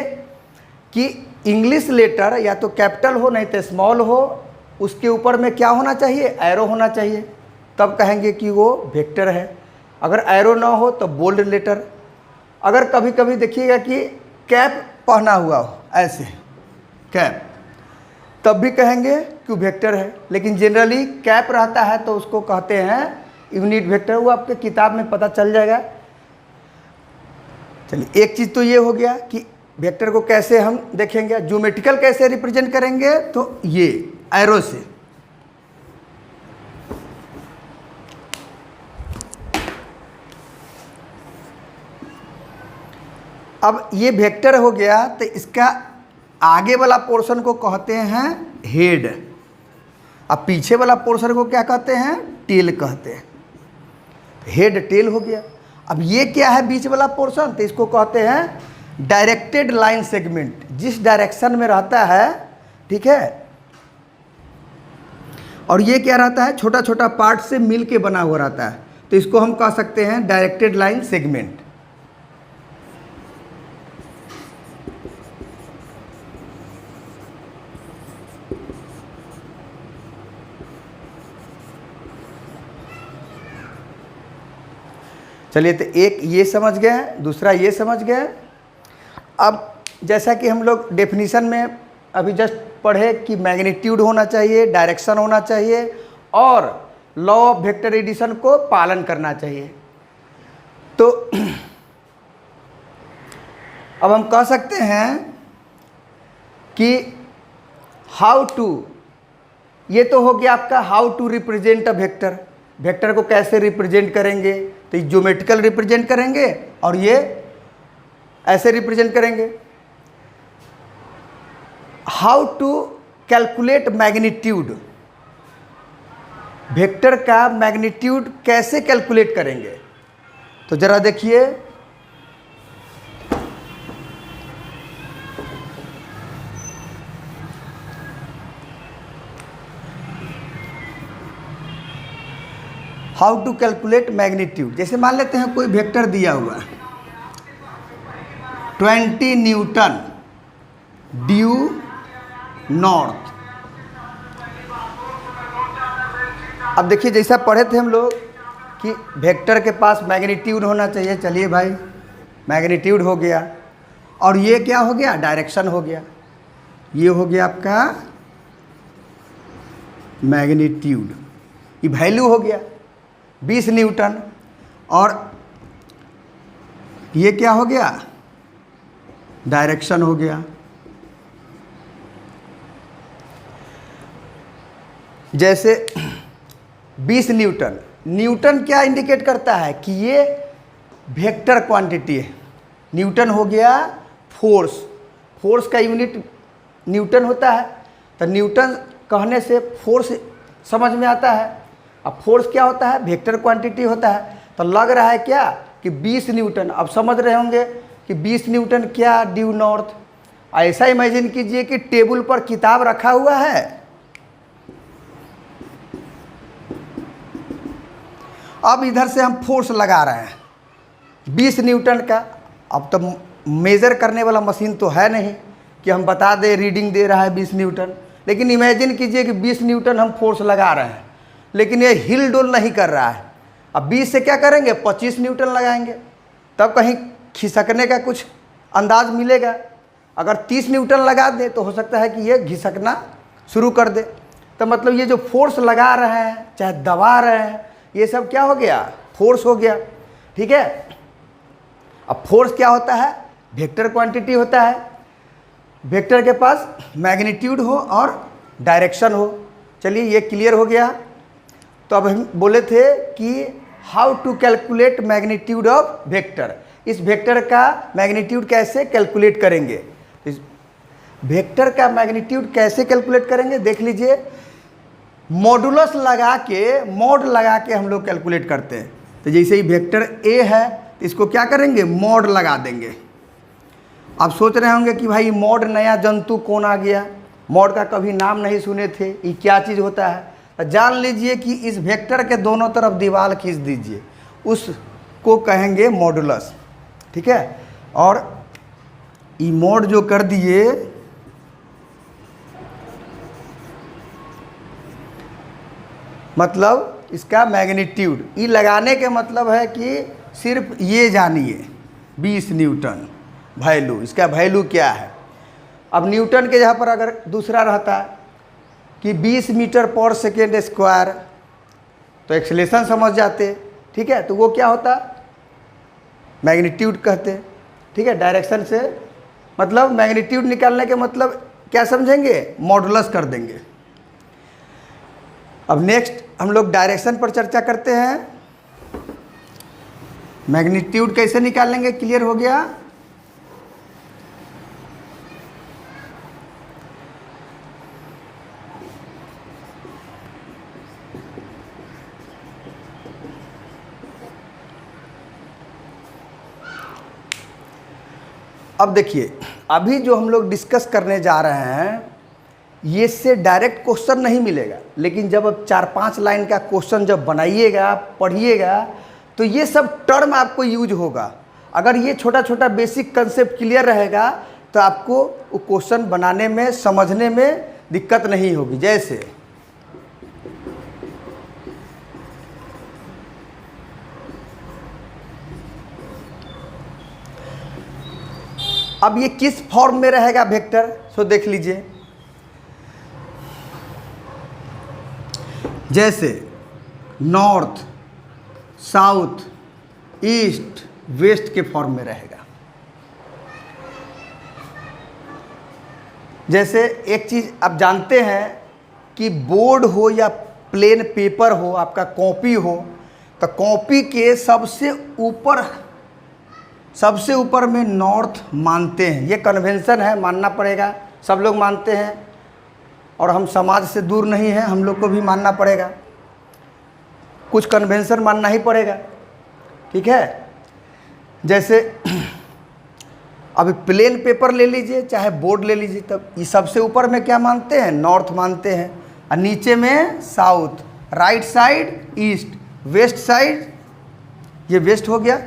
कि इंग्लिश लेटर या तो कैपिटल हो नहीं तो स्मॉल हो, उसके ऊपर में क्या होना चाहिए, एरो होना चाहिए, तब कहेंगे कि वो वेक्टर है। अगर एरो ना हो तो बोल्ड लेटर। अगर कभी कभी देखिएगा कि कैप पहना हुआ हो, ऐसे कैप, तब भी कहेंगे कि वेक्टर है। लेकिन जनरली कैप रहता है तो उसको कहते हैं यूनिट वेक्टर। वो आपके किताब में पता चल जाएगा। चलिए एक चीज़ तो ये हो गया कि वेक्टर को कैसे हम देखेंगे, ज्योमेट्रिकल कैसे रिप्रेजेंट करेंगे, तो ये एरो से। अब ये वेक्टर हो गया तो इसका आगे वाला पोर्शन को कहते हैं हेड, अब पीछे वाला पोर्शन को क्या कहते हैं, टेल कहते हैं। हेड टेल हो गया। अब ये क्या है बीच वाला पोर्शन, तो इसको कहते हैं डायरेक्टेड लाइन सेगमेंट, जिस डायरेक्शन में रहता है, ठीक है। और ये क्या रहता है, छोटा छोटा पार्ट से मिल के बना हुआ रहता है, तो इसको हम कह सकते हैं डायरेक्टेड लाइन सेगमेंट। चलिए, तो एक ये समझ गए हैं, दूसरा ये समझ गए। अब जैसा कि हम लोग डेफिनीशन में अभी जस्ट पढ़े कि मैग्नीट्यूड होना चाहिए, डायरेक्शन होना चाहिए और लॉ ऑफ वेक्टर एडिशन को पालन करना चाहिए। तो अब हम कह सकते हैं कि हाउ टू, ये तो हो गया आपका how to represent a vector. Vector को कैसे रिप्रेजेंट करेंगे, तो ज्योमेट्रिकल रिप्रेजेंट करेंगे और ये ऐसे रिप्रेजेंट करेंगे। How to calculate magnitude, vector का मैग्नीट्यूड कैसे कैलकुलेट करेंगे, तो जरा देखिए। हाउ टू कैलकुलेट मैग्नीट्यूड, जैसे मान लेते हैं कोई वेक्टर दिया हुआ है 20 न्यूटन ड्यू नॉर्थ। अब देखिए, जैसा पढ़े थे हम लोग कि वेक्टर के पास मैग्नीट्यूड होना चाहिए। चलिए भाई, मैग्नीट्यूड हो गया और ये क्या हो गया, डायरेक्शन हो गया। ये हो गया आपका मैग्नीट्यूड, ये वैल्यू हो गया 20 न्यूटन और ये क्या हो गया, डायरेक्शन हो गया। जैसे 20 न्यूटन, न्यूटन क्या इंडिकेट करता है कि ये वेक्टर क्वांटिटी है। न्यूटन हो गया फोर्स, फोर्स का यूनिट न्यूटन होता है। तो न्यूटन कहने से फोर्स समझ में आता है। अब फोर्स क्या होता है, वेक्टर क्वांटिटी होता है। तो लग रहा है क्या कि 20 न्यूटन, अब समझ रहे होंगे कि 20 न्यूटन क्या ड्यू नॉर्थ। ऐसा इमेजिन कीजिए कि टेबल पर किताब रखा हुआ है, अब इधर से हम फोर्स लगा रहे हैं 20 न्यूटन का। अब तो मेज़र करने वाला मशीन तो है नहीं कि हम बता दें रीडिंग दे रहा है 20 न्यूटन, लेकिन इमेजिन कीजिए कि 20 न्यूटन हम फोर्स लगा रहे हैं, लेकिन ये हिल डुल नहीं कर रहा है। अब 20 से क्या करेंगे, 25 न्यूटन लगाएंगे, तब कहीं खिसकने का कुछ अंदाज मिलेगा। अगर 30 न्यूटन लगा दें तो हो सकता है कि ये घिसकना शुरू कर दे। तो मतलब ये जो फोर्स लगा रहे हैं, चाहे दबा रहे हैं, ये सब क्या हो गया, फोर्स हो गया। ठीक है। अब फोर्स क्या होता है, वेक्टर क्वांटिटी होता है। वेक्टर के पास मैग्नीट्यूड हो और डायरेक्शन हो। चलिए, ये क्लियर हो गया। तो अब हम बोले थे कि how to calculate magnitude of vector. इस वेक्टर का मैग्नीट्यूड कैसे कैलकुलेट करेंगे, इस वेक्टर का मैग्नीट्यूड कैसे कैलकुलेट करेंगे, देख लीजिए। मॉडुलस लगा के, मॉड लगा के हम लोग कैलकुलेट करते हैं। तो जैसे ही वेक्टर ए है तो इसको क्या करेंगे, मॉड लगा देंगे। आप सोच रहे होंगे कि भाई मॉड नया जंतु कौन आ गया, मॉड का कभी नाम नहीं सुने थे, ये क्या चीज़ होता है। तो जान लीजिए कि इस वेक्टर के दोनों तरफ दीवार खींच दीजिए, उसको कहेंगे मॉडुलस। ठीक है। और ये मॉड जो कर दिए, मतलब इसका मैग्नीट्यूड, ये लगाने के मतलब है कि सिर्फ ये जानिए 20 न्यूटन वैल्यू, इसका वैल्यू क्या है। अब न्यूटन के जगह पर अगर दूसरा रहता कि 20 मीटर पर सेकेंड स्क्वायर, तो एक्सेलेरेशन समझ जाते। ठीक है। तो वो क्या होता, मैग्नीट्यूड कहते। ठीक है। डायरेक्शन से मतलब मैग्नीट्यूड निकालने के मतलब क्या समझेंगे, मॉडुलस कर देंगे। अब नेक्स्ट हम लोग डायरेक्शन पर चर्चा करते हैं। मैग्नीट्यूड कैसे निकालेंगे, क्लियर हो गया। अब देखिए, अभी जो हम लोग डिस्कस करने जा रहे हैं, ये से डायरेक्ट क्वेश्चन नहीं मिलेगा, लेकिन जब अब 4-5 लाइन का क्वेश्चन जब बनाइएगा, पढ़िएगा, तो ये सब टर्म आपको यूज होगा। अगर ये छोटा छोटा बेसिक कंसेप्ट क्लियर रहेगा तो आपको वो क्वेश्चन बनाने में, समझने में दिक्कत नहीं होगी। जैसे अब ये किस फॉर्म में रहेगा वेक्टर, सो देख लीजिए। जैसे नॉर्थ, साउथ, ईस्ट, वेस्ट के फॉर्म में रहेगा। जैसे एक चीज़ आप जानते हैं कि बोर्ड हो या प्लेन पेपर हो, आपका कॉपी हो, तो कॉपी के सबसे ऊपर में नॉर्थ मानते हैं। ये कन्वेंशन है, मानना पड़ेगा, सब लोग मानते हैं और हम समाज से दूर नहीं हैं, हम लोग को भी मानना पड़ेगा, कुछ कन्वेंशन मानना ही पड़ेगा, ठीक है। जैसे अभी प्लेन पेपर ले लीजिए चाहे बोर्ड ले लीजिए, तब ये सबसे ऊपर में क्या मानते हैं, नॉर्थ मानते हैं, और नीचे में south, right side east, west side, ये वेस्ट हो गया।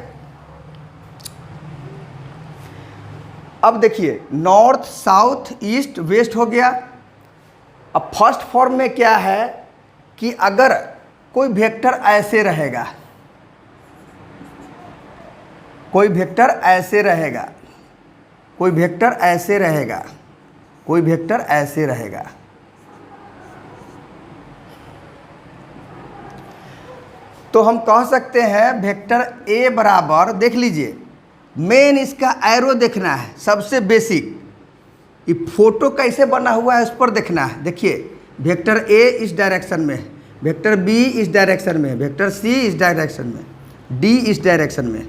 अब देखिए नॉर्थ, साउथ, ईस्ट, वेस्ट हो गया। अब फर्स्ट फॉर्म में क्या है कि अगर कोई वेक्टर ऐसे रहेगा, कोई वेक्टर ऐसे रहेगा, कोई वेक्टर ऐसे रहेगा, कोई वेक्टर ऐसे रहेगा, तो हम कह सकते हैं वेक्टर ए बराबर, देख लीजिए मेन इसका एरो देखना है, सबसे बेसिक ये फोटो कैसे बना हुआ है उस पर देखना है। देखिए वेक्टर ए इस डायरेक्शन में, वेक्टर बी इस डायरेक्शन में, वेक्टर सी इस डायरेक्शन में, डी इस डायरेक्शन में।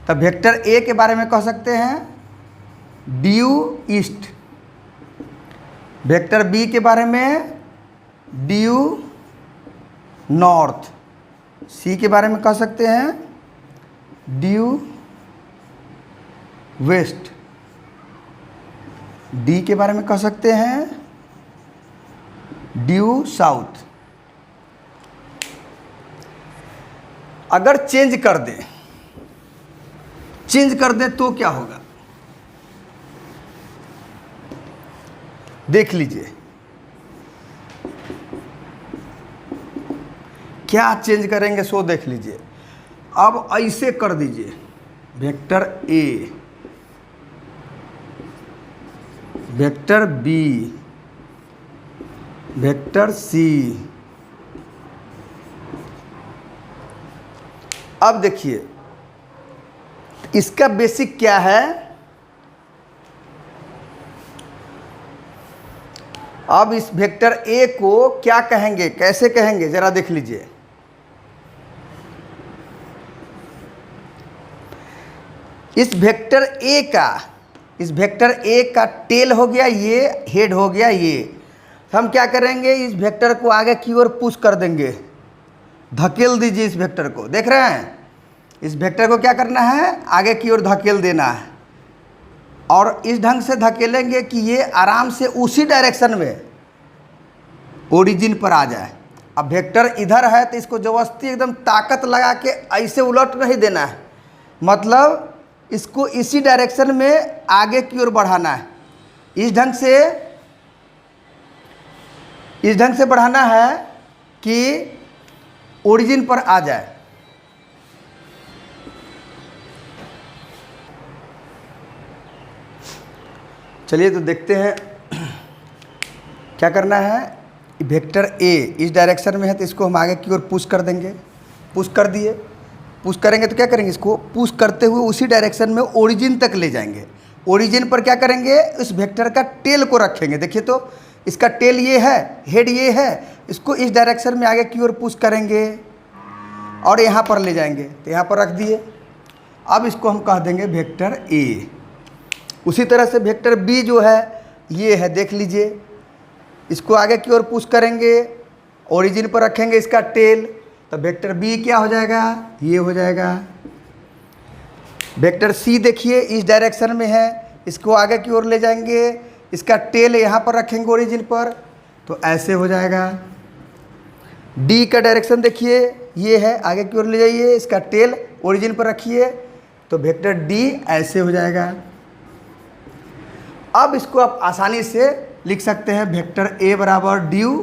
तब वेक्टर ए के बारे में कह सकते हैं ड्यू ईस्ट, वेक्टर बी के बारे में ड्यू नॉर्थ, सी के बारे में कह सकते हैं ड्यू वेस्ट, डी के बारे में कह सकते हैं ड्यू साउथ। अगर चेंज कर दें तो क्या होगा, देख लीजिए क्या चेंज करेंगे, सो देख लीजिए। अब ऐसे कर दीजिए vector A, vector B, vector C. अब देखिए इसका बेसिक क्या है, अब इस वेक्टर ए को क्या कहेंगे, कैसे कहेंगे, जरा देख लीजिए। इस वेक्टर ए का टेल हो गया, ये हेड हो गया, ये तो हम क्या करेंगे, इस वेक्टर को आगे की ओर पुश कर देंगे, धकेल दीजिए इस वेक्टर को, देख रहे हैं, इस वेक्टर को क्या करना है, आगे की ओर धकेल देना है, और इस ढंग से धकेलेंगे कि ये आराम से उसी डायरेक्शन में ओरिजिन पर आ जाए। अब वेक्टर इधर है तो इसको जबरदस्ती एकदम ताकत लगा के ऐसे उलट नहीं देना है, मतलब इसको इसी डायरेक्शन में आगे की ओर बढ़ाना है, इस ढंग से बढ़ाना है कि ओरिजिन पर आ जाए। चलिए तो देखते हैं क्या करना है। वेक्टर ए इस डायरेक्शन में है तो इसको हम आगे की ओर पुश कर देंगे, पुश कर दिए, पुश करेंगे तो क्या करेंगे, इसको पुश करते हुए उसी डायरेक्शन में ओरिजिन तक ले जाएंगे। ओरिजिन पर क्या करेंगे, इस वेक्टर का टेल को रखेंगे, देखिए तो इसका टेल ये है, हेड ये है, इसको इस डायरेक्शन में आगे की ओर पुश करेंगे और यहाँ पर ले जाएंगे, तो यहाँ पर रख दिए। अब इसको हम कह देंगे वेक्टर ए। उसी तरह से वेक्टर बी जो है ये है, देख लीजिए, इसको आगे की ओर पुश करेंगे, ओरिजिन पर रखेंगे इसका टेल, तो वेक्टर बी क्या हो जाएगा, ये हो जाएगा। वेक्टर सी देखिए इस डायरेक्शन में है, इसको आगे की ओर ले जाएंगे, इसका टेल यहाँ पर रखेंगे ओरिजिन पर, तो ऐसे हो जाएगा। डी का डायरेक्शन देखिए ये है, आगे की ओर ले जाइए, इसका टेल ओरिजिन पर रखिए, तो वेक्टर डी ऐसे हो जाएगा। अब इसको आप आसानी से लिख सकते हैं, वेक्टर ए बराबर ड्यू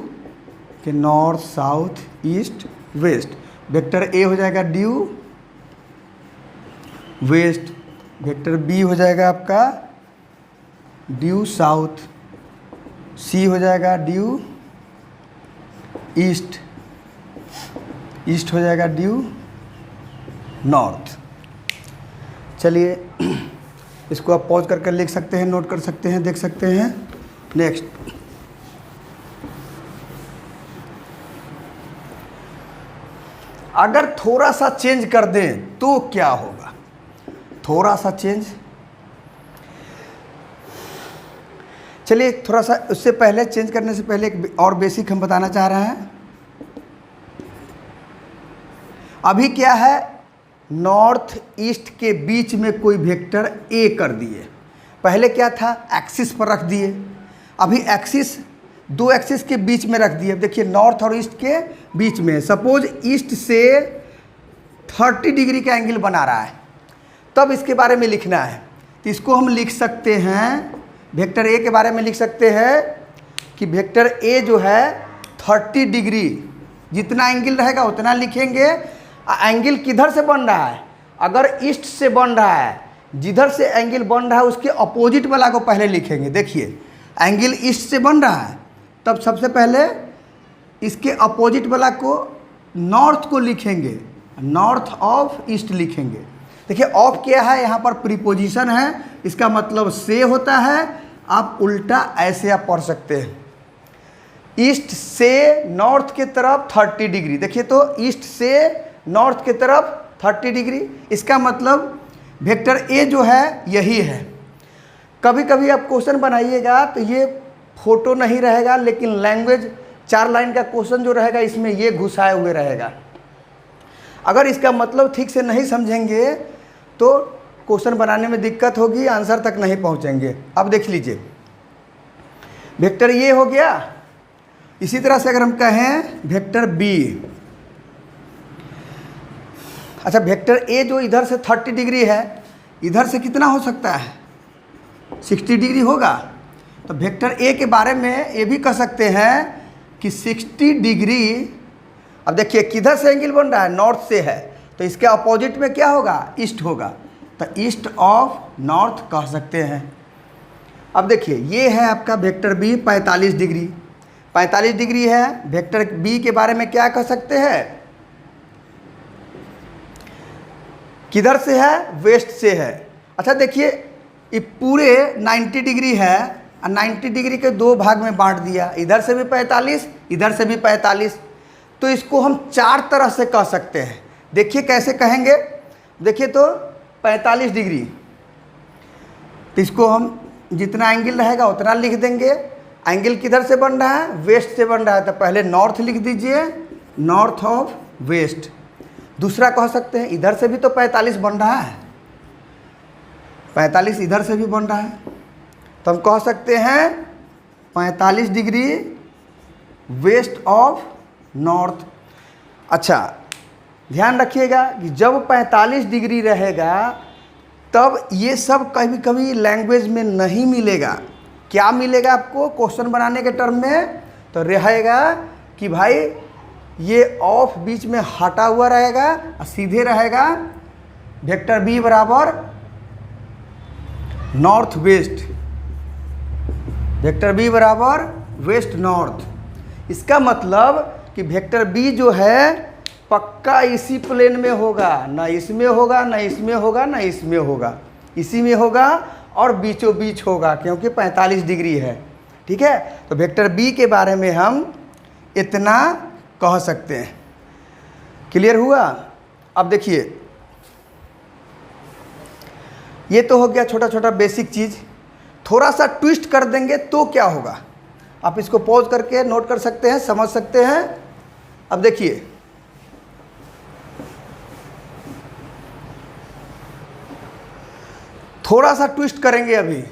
के north, south, east, west. Vector A हो जाएगा ड्यू वेस्ट, वेक्टर बी हो जाएगा आपका ड्यू साउथ, सी हो जाएगा ड्यू ईस्ट, ईस्ट हो जाएगा ड्यू नॉर्थ। चलिए इसको आप पॉज करके लिख सकते हैं, नोट कर सकते हैं, देख सकते हैं। नेक्स्ट, अगर थोड़ा सा चेंज कर दें तो क्या होगा? थोड़ा सा चेंज, चलिए थोड़ा सा उससे पहले, चेंज करने से पहले एक और बेसिक हम बताना चाह रहे हैं। अभी क्या है, नॉर्थ ईस्ट के बीच में कोई वेक्टर ए कर दिए। पहले क्या था, एक्सिस पर रख दिए, अभी एक्सिस, दो एक्सिस के बीच में रख दिए। अब देखिए नॉर्थ और ईस्ट के बीच में, सपोज ईस्ट से 30 डिग्री का एंगल बना रहा है, तब इसके बारे में लिखना है। तो इसको हम लिख सकते हैं, वेक्टर ए के बारे में लिख सकते हैं कि वेक्टर ए जो है 30 डिग्री, जितना एंगल रहेगा उतना लिखेंगे। एंगल किधर से बन रहा है, अगर ईस्ट से बन रहा है, जिधर से एंगल बन रहा है उसके अपोजिट वाला को पहले लिखेंगे। देखिए एंगल ईस्ट से बन रहा है, तब सबसे पहले इसके अपोजिट वाला को, नॉर्थ को लिखेंगे, नॉर्थ ऑफ ईस्ट लिखेंगे। देखिए ऑफ क्या है, यहाँ पर प्रीपोजिशन है, इसका मतलब से होता है। आप उल्टा ऐसे आप पढ़ सकते हैं, ईस्ट से नॉर्थ के तरफ 30 डिग्री। देखिए तो ईस्ट से नॉर्थ के तरफ 30 डिग्री, इसका मतलब वेक्टर ए जो है यही है। कभी कभी आप क्वेश्चन बनाइएगा तो ये फोटो नहीं रहेगा, लेकिन लैंग्वेज 4 लाइन का क्वेश्चन जो रहेगा इसमें ये घुसाए हुए रहेगा। अगर इसका मतलब ठीक से नहीं समझेंगे तो क्वेश्चन बनाने में दिक्कत होगी, आंसर तक नहीं पहुंचेंगे। अब देख लीजिए वेक्टर ये हो गया। इसी तरह से अगर हम कहें वेक्टर बी, अच्छा वेक्टर ए जो इधर से 30 डिग्री है, इधर से कितना हो सकता है, 60 डिग्री होगा। तो वेक्टर ए के बारे में ये भी कह सकते हैं कि 60 डिग्री। अब देखिए किधर से एंगल बन रहा है, नॉर्थ से है, तो इसके अपोजिट में क्या होगा, ईस्ट होगा, तो ईस्ट ऑफ नॉर्थ कह सकते हैं। अब देखिए ये है आपका वेक्टर बी 45 डिग्री, 45 डिग्री है। वेक्टर बी के बारे में क्या कह सकते हैं, किधर से है, वेस्ट से है। अच्छा देखिए ये पूरे 90 डिग्री है, और 90 डिग्री के दो भाग में बांट दिया, इधर से भी 45, इधर से भी 45। तो इसको हम 4 तरह से कह सकते हैं। देखिए कैसे कहेंगे, देखिए तो 45 डिग्री, तो इसको हम जितना एंगल रहेगा उतना लिख देंगे। एंगल किधर से बन रहा है, वेस्ट से बन रहा है, तो पहले नॉर्थ लिख दीजिए, नॉर्थ ऑफ वेस्ट। दूसरा कह सकते हैं इधर से भी तो 45 बन रहा है, 45 इधर से भी बन रहा है, तो हम कह सकते हैं 45 डिग्री वेस्ट ऑफ नॉर्थ। अच्छा ध्यान रखिएगा कि जब 45 डिग्री रहेगा तब ये सब कभी कभी लैंग्वेज में नहीं मिलेगा। क्या मिलेगा आपको क्वेश्चन बनाने के टर्म में, तो रहेगा कि भाई ये ऑफ बीच में हटा हुआ रहेगा और सीधे रहेगा वेक्टर बी बराबर नॉर्थ वेस्ट, वेक्टर बी बराबर वेस्ट नॉर्थ। इसका मतलब कि वेक्टर बी जो है पक्का इसी प्लेन में होगा, ना इसमें होगा, ना इसमें होगा, ना इसमें होगा, इसी में होगा और बीचों बीच होगा, क्योंकि 45 डिग्री है। ठीक है, तो वेक्टर बी के बारे में हम इतना कह सकते हैं। क्लियर हुआ? अब देखिए ये तो हो गया छोटा छोटा बेसिक चीज़। थोड़ा सा ट्विस्ट कर देंगे तो क्या होगा, आप इसको पॉज करके नोट कर सकते हैं, समझ सकते हैं। अब देखिए थोड़ा सा ट्विस्ट करेंगे अभी।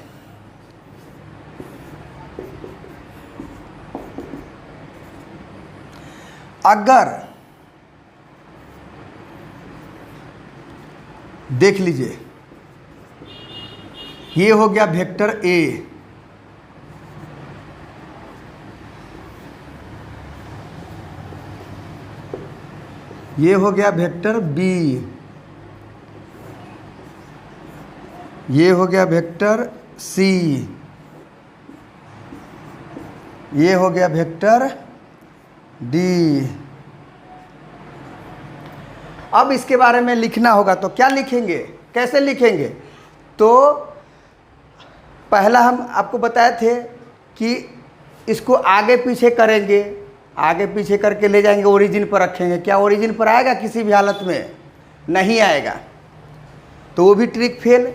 अगर देख लीजिए ये हो गया वेक्टर ए, ये हो गया वेक्टर बी, ये हो गया वेक्टर सी, ये हो गया वेक्टर डी। अब इसके बारे में लिखना होगा तो क्या लिखेंगे, कैसे लिखेंगे? तो पहला हम आपको बताए थे कि इसको आगे पीछे करेंगे, आगे पीछे करके ले जाएंगे, ओरिजिन पर रखेंगे। क्या ओरिजिन पर आएगा? किसी भी हालत में नहीं आएगा, तो वो भी ट्रिक फेल।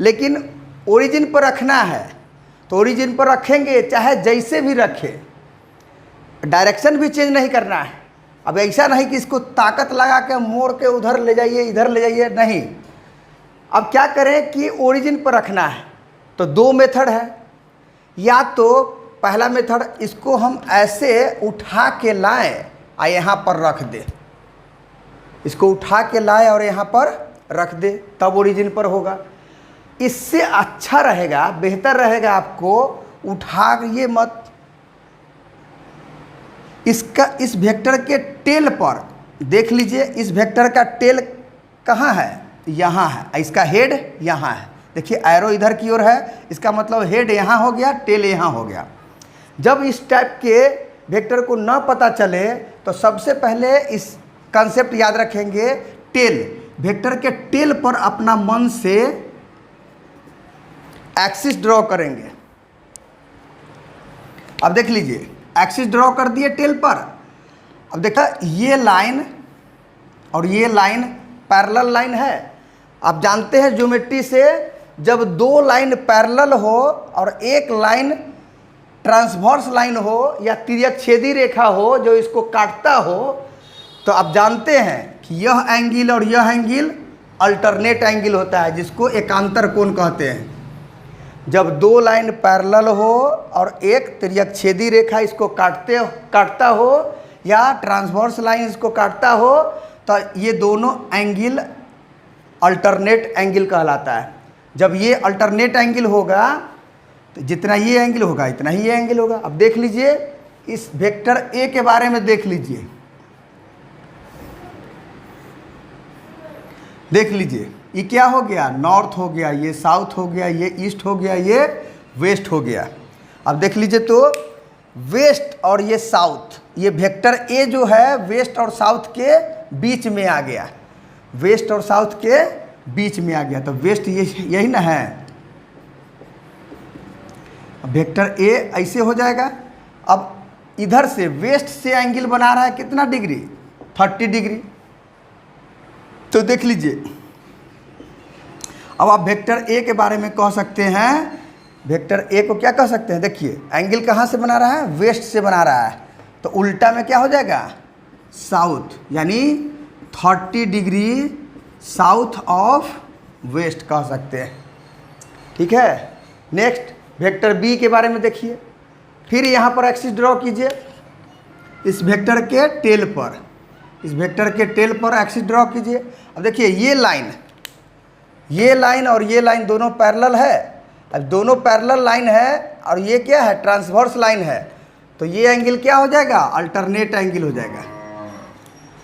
लेकिन ओरिजिन पर रखना है तो ओरिजिन पर रखेंगे, चाहे जैसे भी रखें, डायरेक्शन भी चेंज नहीं करना है। अब ऐसा नहीं कि इसको ताकत लगा के मोड़ के उधर ले जाइए, इधर ले जाइए, नहीं। अब क्या करें कि ओरिजिन पर रखना है, तो दो मेथड है। या तो पहला मेथड, इसको हम ऐसे उठा के लाएं और यहाँ पर रख दे, इसको उठा के लाएं और यहाँ पर रख दे, तब ओरिजिन पर होगा। इससे अच्छा रहेगा, बेहतर रहेगा आपको उठा ये मत, इसका इस वेक्टर के टेल पर देख लीजिए। इस वेक्टर का टेल कहाँ है? यहाँ है। इसका हेड यहाँ है। देखिए एरो इधर की ओर है, इसका मतलब हेड यहाँ हो गया, टेल यहाँ हो गया। जब इस टाइप के वेक्टर को न पता चले तो सबसे पहले इस कॉन्सेप्ट याद रखेंगे, टेल, वेक्टर के टेल पर अपना मन से एक्सिस ड्रॉ करेंगे। अब देख लीजिए, एक्सिस ड्रॉ कर दिए टेल पर। अब देखा ये लाइन और ये लाइन पैरेलल लाइन है। आप जानते हैं ज्योमेट्री से, जब दो लाइन पैरेलल हो और एक लाइन ट्रांसवर्स लाइन हो या तिर्यक छेदी रेखा हो जो इसको काटता हो, तो आप जानते हैं कि यह एंगल और यह एंगल अल्टरनेट एंगल होता है, जिसको एकांतर कोण कहते हैं। जब दो लाइन पैरेलल हो और एक तिर्यक छेदी रेखा इसको काटता हो या ट्रांसवर्स लाइन इसको काटता हो, तो ये दोनों एंगल अल्टरनेट एंगल कहलाता है। जब ये अल्टरनेट एंगल होगा तो जितना ये एंगल होगा इतना ही ये एंगल होगा। अब देख लीजिए, इस वेक्टर ए के बारे में देख लीजिए, देख लीजिए ये क्या हो गया? नॉर्थ हो गया, ये साउथ हो गया, ये ईस्ट हो गया, ये वेस्ट हो गया। अब देख लीजिए तो वेस्ट और ये साउथ, ये वेक्टर ए जो है वेस्ट और साउथ के बीच में आ गया, वेस्ट और साउथ के बीच में आ गया। तो वेस्ट ये यही ना है। वेक्टर ए ऐसे हो जाएगा। अब इधर से वेस्ट से एंगल बना रहा है कितना डिग्री? 30 डिग्री। तो देख लीजिए, अब आप वेक्टर ए के बारे में कह सकते हैं, वेक्टर ए को क्या कह सकते हैं? देखिए एंगल कहाँ से बना रहा है? वेस्ट से बना रहा है, तो उल्टा में क्या हो जाएगा? साउथ, यानी 30 डिग्री साउथ ऑफ वेस्ट कह सकते हैं। ठीक है। नेक्स्ट वेक्टर बी के बारे में देखिए, फिर यहाँ पर एक्सिस ड्रॉ कीजिए इस वेक्टर के टेल पर, इस वेक्टर के टेल पर एक्सिस ड्रॉ कीजिए। अब देखिए ये लाइन और ये लाइन दोनों पैरेलल है। अब दोनों पैरेलल लाइन है और ये क्या है? ट्रांसवर्स लाइन है। तो ये एंगल क्या हो जाएगा? अल्टरनेट एंगल हो जाएगा,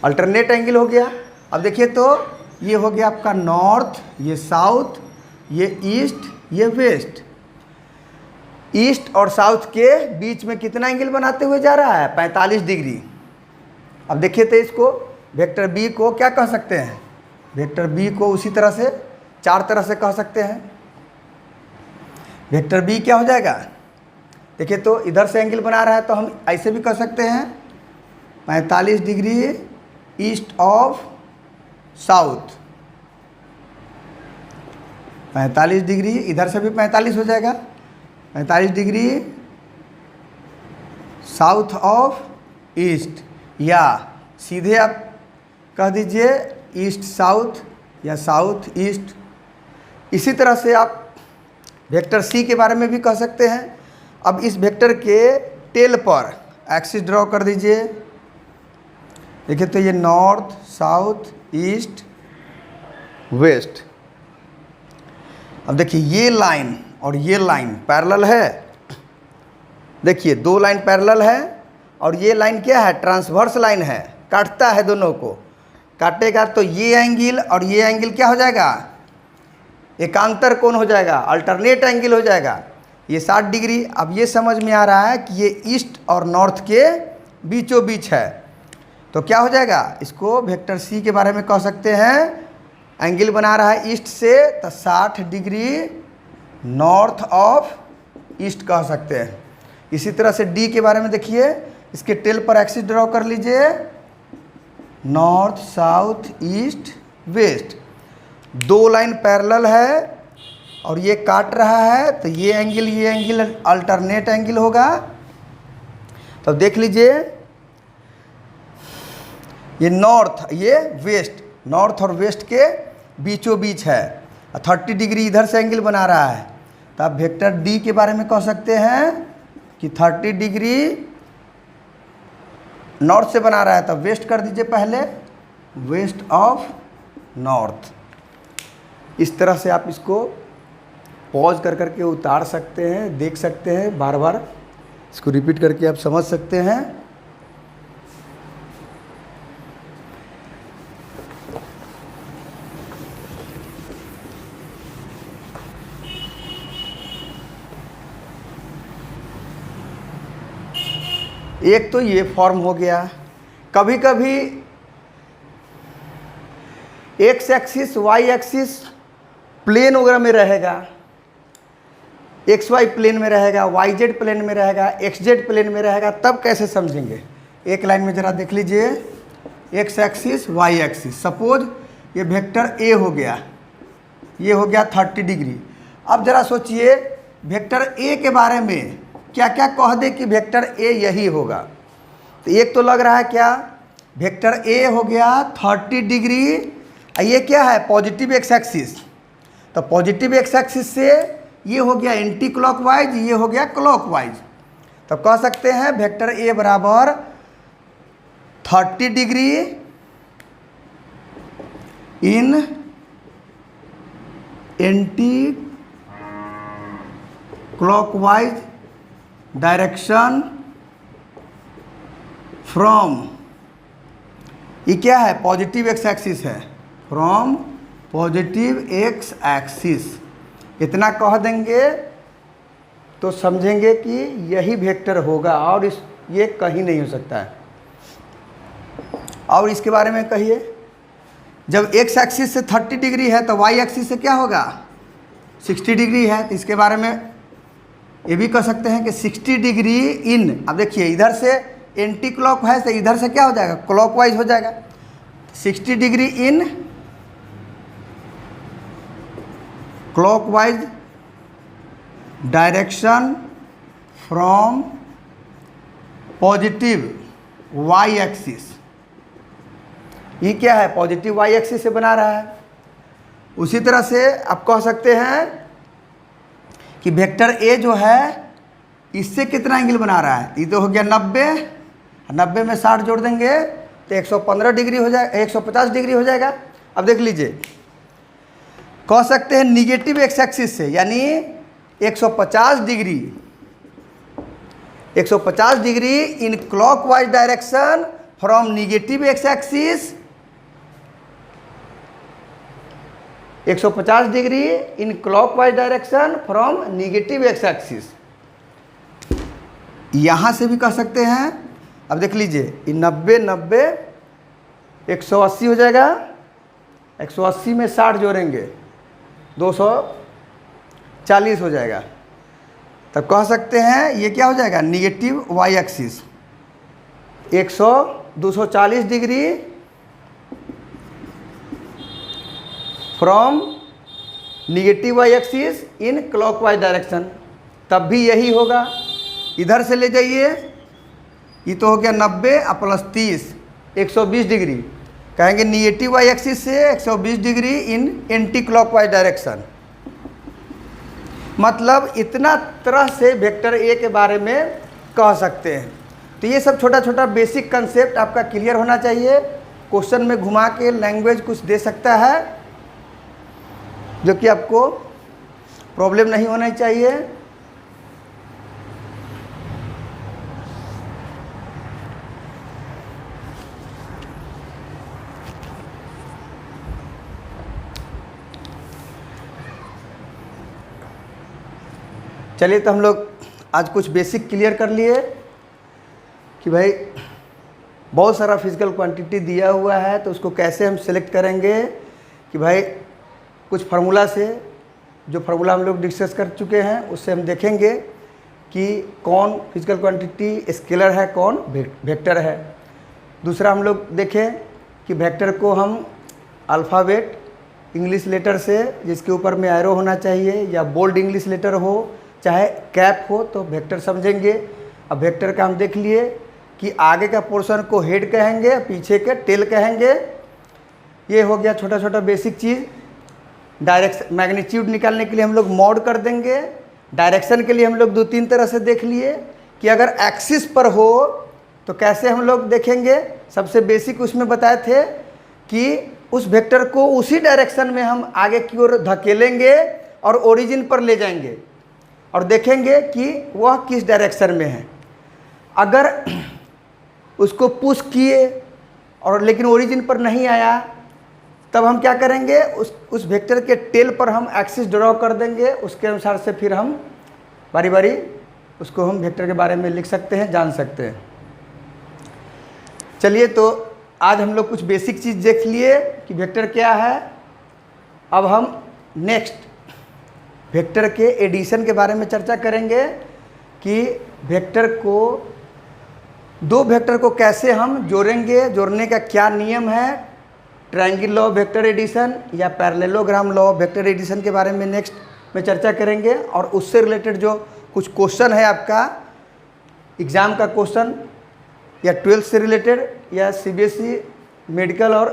अल्टरनेट एंगल हो गया। अब देखिए तो ये हो गया आपका नॉर्थ, ये साउथ, ये ईस्ट, ये वेस्ट। ईस्ट और साउथ के बीच में कितना एंगल बनाते हुए जा रहा है? 45 डिग्री। अब देखिए तो इसको वेक्टर बी को क्या कह सकते हैं? वेक्टर बी को उसी तरह से चार तरह से कह सकते हैं। वेक्टर बी क्या हो जाएगा? देखिए तो इधर से एंगल बना रहा है तो हम ऐसे भी कह सकते हैं 45 degree east of south, 45 degree, इधर से भी 45 हो जाएगा, 45 डिग्री साउथ ऑफ ईस्ट, या सीधे आप कह दीजिए ईस्ट साउथ या साउथ ईस्ट। इसी तरह से आप वेक्टर सी के बारे में भी कह सकते हैं। अब इस वेक्टर के टेल पर एक्सिस ड्रॉ कर दीजिए। देखिए तो ये नॉर्थ, साउथ, ईस्ट, वेस्ट। अब देखिए ये लाइन और ये लाइन पैरेलल है। देखिए दो लाइन पैरेलल है और ये लाइन क्या है? ट्रांसवर्स लाइन है, काटता है दोनों को। काटेगा तो ये एंगल और ये एंगल क्या हो जाएगा? एकांतर कोण हो जाएगा, अल्टरनेट एंगल हो जाएगा। ये 60 डिग्री। अब ये समझ में आ रहा है कि ये ईस्ट और नॉर्थ के बीचों बीच है, तो क्या हो जाएगा, इसको वेक्टर सी के बारे में कह सकते हैं, एंगल बना रहा है ईस्ट से, तो 60 डिग्री नॉर्थ ऑफ ईस्ट कह सकते हैं। इसी तरह से डी के बारे में देखिए, इसके टेल पर एक्सिस ड्रॉ कर लीजिए, north south east waste, 2 line parallel है और ये काट रहा है, तो ये एंगल अल्टरनेट एंगल होगा। तो देख लीजिए, ये नॉर्थ, ये वेस्ट, नॉर्थ और वेस्ट के बीचों बीच है, 30 डिग्री इधर से एंगल बना रहा है। तो आप वेक्टर डी के बारे में कह सकते हैं कि 30 डिग्री नॉर्थ से बना रहा है, तब वेस्ट कर दीजिए पहले, वेस्ट ऑफ नॉर्थ। इस तरह से आप इसको पॉज कर करके उतार सकते हैं, देख सकते हैं, बार बार इसको रिपीट करके आप समझ सकते हैं। एक तो ये फॉर्म हो गया। कभी कभी X axis Y axis plane वगैरह में रहेगा, एक्स वाई प्लेन में रहेगा, वाई जेड प्लेन में रहेगा, एक्स जेड प्लेन में रहेगा, तब कैसे समझेंगे। एक लाइन में ज़रा देख लीजिए, X axis Y axis, suppose ये वेक्टर ए हो गया, ये हो गया 30 डिग्री। अब ज़रा सोचिए वेक्टर ए के बारे में क्या क्या कह दे कि वेक्टर ए यही होगा। तो एक तो लग रहा है क्या, वेक्टर ए हो गया 30 डिग्री, ये क्या है, पॉजिटिव एक्स एक्सिस, तो पॉजिटिव एक्स एक्सिस से ये हो गया एंटी क्लॉकवाइज, ये हो गया क्लॉकवाइज। तो कह सकते हैं वेक्टर ए बराबर 30 degree in anti clockwise direction from, ये क्या है, पॉजिटिव एक्स एक्सिस है, फ्रॉम पॉजिटिव एक्स एक्सिस। इतना कह देंगे तो समझेंगे कि यही वेक्टर होगा, और ये कहीं नहीं हो सकता है। और इसके बारे में कहिए, जब एक्स एक्सिस से 30 डिग्री है तो वाई एक्सिस से क्या होगा, 60 डिग्री है, तो इसके बारे में ये भी कह सकते हैं कि 60 डिग्री इन, अब देखिए इधर से एंटी क्लॉक है तो इधर से क्या हो जाएगा, क्लॉकवाइज हो जाएगा। 60 degree in clockwise direction from positive Y axis, ये क्या है, पॉजिटिव वाई एक्सिस से बना रहा है। उसी तरह से आप कह सकते हैं कि वेक्टर ए जो है इससे कितना एंगल बना रहा है, ये तो हो गया 90, 90 में 60 जोड़ देंगे तो 115 डिग्री हो जाएगा, 150 डिग्री हो जाएगा। अब देख लीजिए, कह सकते हैं निगेटिव एक्स एक्सिस से, यानी 150 degree, 150 degree in clockwise direction from negative x axis, 150 degree in clockwise direction from negative x axis. यहाँ से भी कह सकते हैं, अब देख लीजिए, ये 90 90 180 हो जाएगा, 180 में 60 जोड़ेंगे 240 हो जाएगा। तब कह सकते हैं ये क्या हो जाएगा, negative Y axis, 240 degree from negative Y axis in clockwise direction, तब भी यही होगा। इधर से ले जाइए, ये तो हो गया 90 प्लस 30 120 डिग्री, कहेंगे निगेटिव वाई एक्सिस से 120 degree in anti clockwise direction. मतलब इतना तरह से वेक्टर ए के बारे में कह सकते हैं। तो ये सब छोटा छोटा बेसिक कंसेप्ट आपका क्लियर होना चाहिए। क्वेश्चन में घुमा के लैंग्वेज कुछ दे सकता है जो कि आपको प्रॉब्लम नहीं होना चाहिए। चलिए तो हम लोग आज कुछ बेसिक क्लियर कर लिए कि भाई बहुत सारा फिजिकल क्वांटिटी दिया हुआ है, तो उसको कैसे हम सेलेक्ट करेंगे कि भाई कुछ फार्मूला से, जो फार्मूला हम लोग डिस्कस कर चुके हैं उससे हम देखेंगे कि कौन फिजिकल क्वांटिटी स्केलर है, कौन वेक्टर है। दूसरा हम लोग देखें कि वेक्टर को हम अल्फ़ाबेट इंग्लिश लेटर से, जिसके ऊपर में एरो होना चाहिए या बोल्ड इंग्लिश लेटर हो चाहे कैप हो, तो वेक्टर समझेंगे। अब वेक्टर का हम देख लिए कि आगे का पोर्शन को हेड कहेंगे, पीछे के टेल कहेंगे। ये हो गया छोटा छोटा बेसिक चीज़। डायरेक्शन मैग्नीट्यूड निकालने के लिए हम लोग मॉड कर देंगे। डायरेक्शन के लिए हम लोग 2-3 तरह से देख लिए कि अगर एक्सिस पर हो तो कैसे हम लोग देखेंगे। सबसे बेसिक उसमें बताए थे कि उस वेक्टर को उसी डायरेक्शन में हम आगे की ओर धकेलेंगे और ओरिजिन पर ले जाएंगे और देखेंगे कि वह किस डायरेक्शन में है। अगर उसको पुश किए और लेकिन ओरिजिन पर नहीं आया, तब हम क्या करेंगे, उस वेक्टर के टेल पर हम एक्सिस ड्रॉ कर देंगे। उसके अनुसार से फिर हम बारी बारी उसको हम वेक्टर के बारे में लिख सकते हैं, जान सकते हैं। चलिए तो आज हम लोग कुछ बेसिक चीज़ देख लिए कि वेक्टर क्या है। अब हम नेक्स्ट वेक्टर के एडिशन के बारे में चर्चा करेंगे कि वेक्टर को, दो वेक्टर को कैसे हम जोड़ेंगे, जोड़ने का क्या नियम है, triangle law of vector addition या parallelogram law of vector addition के बारे में नेक्स्ट में चर्चा करेंगे। और उससे रिलेटेड जो कुछ क्वेश्चन है आपका एग्ज़ाम का क्वेश्चन या 12th से रिलेटेड या CBSE मेडिकल और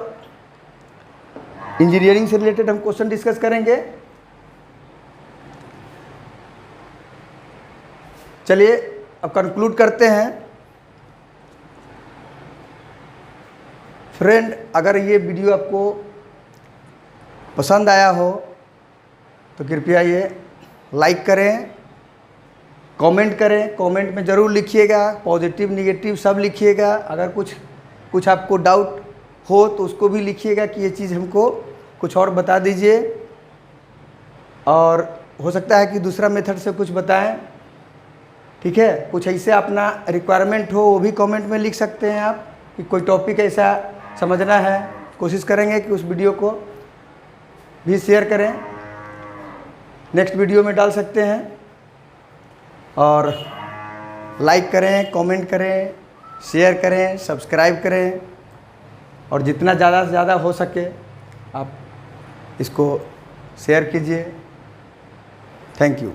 इंजीनियरिंग से रिलेटेड हम क्वेश्चन डिस्कस करेंगे। चलिए अब कंक्लूड करते हैं। फ्रेंड, अगर ये वीडियो आपको पसंद आया हो तो कृपया ये लाइक करें, कमेंट करें। कमेंट में ज़रूर लिखिएगा, पॉजिटिव निगेटिव सब लिखिएगा। अगर कुछ आपको डाउट हो तो उसको भी लिखिएगा कि ये चीज़ हमको कुछ और बता दीजिए। और हो सकता है कि दूसरा मेथड से कुछ बताएं, ठीक है। कुछ ऐसे अपना रिक्वायरमेंट हो वो भी कमेंट में लिख सकते हैं आप कि कोई टॉपिक ऐसा समझना है। कोशिश करेंगे कि उस वीडियो को भी शेयर करें, नेक्स्ट वीडियो में डाल सकते हैं। और लाइक करें, कमेंट करें, शेयर करें, सब्सक्राइब करें और जितना ज़्यादा से ज़्यादा हो सके आप इसको शेयर कीजिए। Thank you.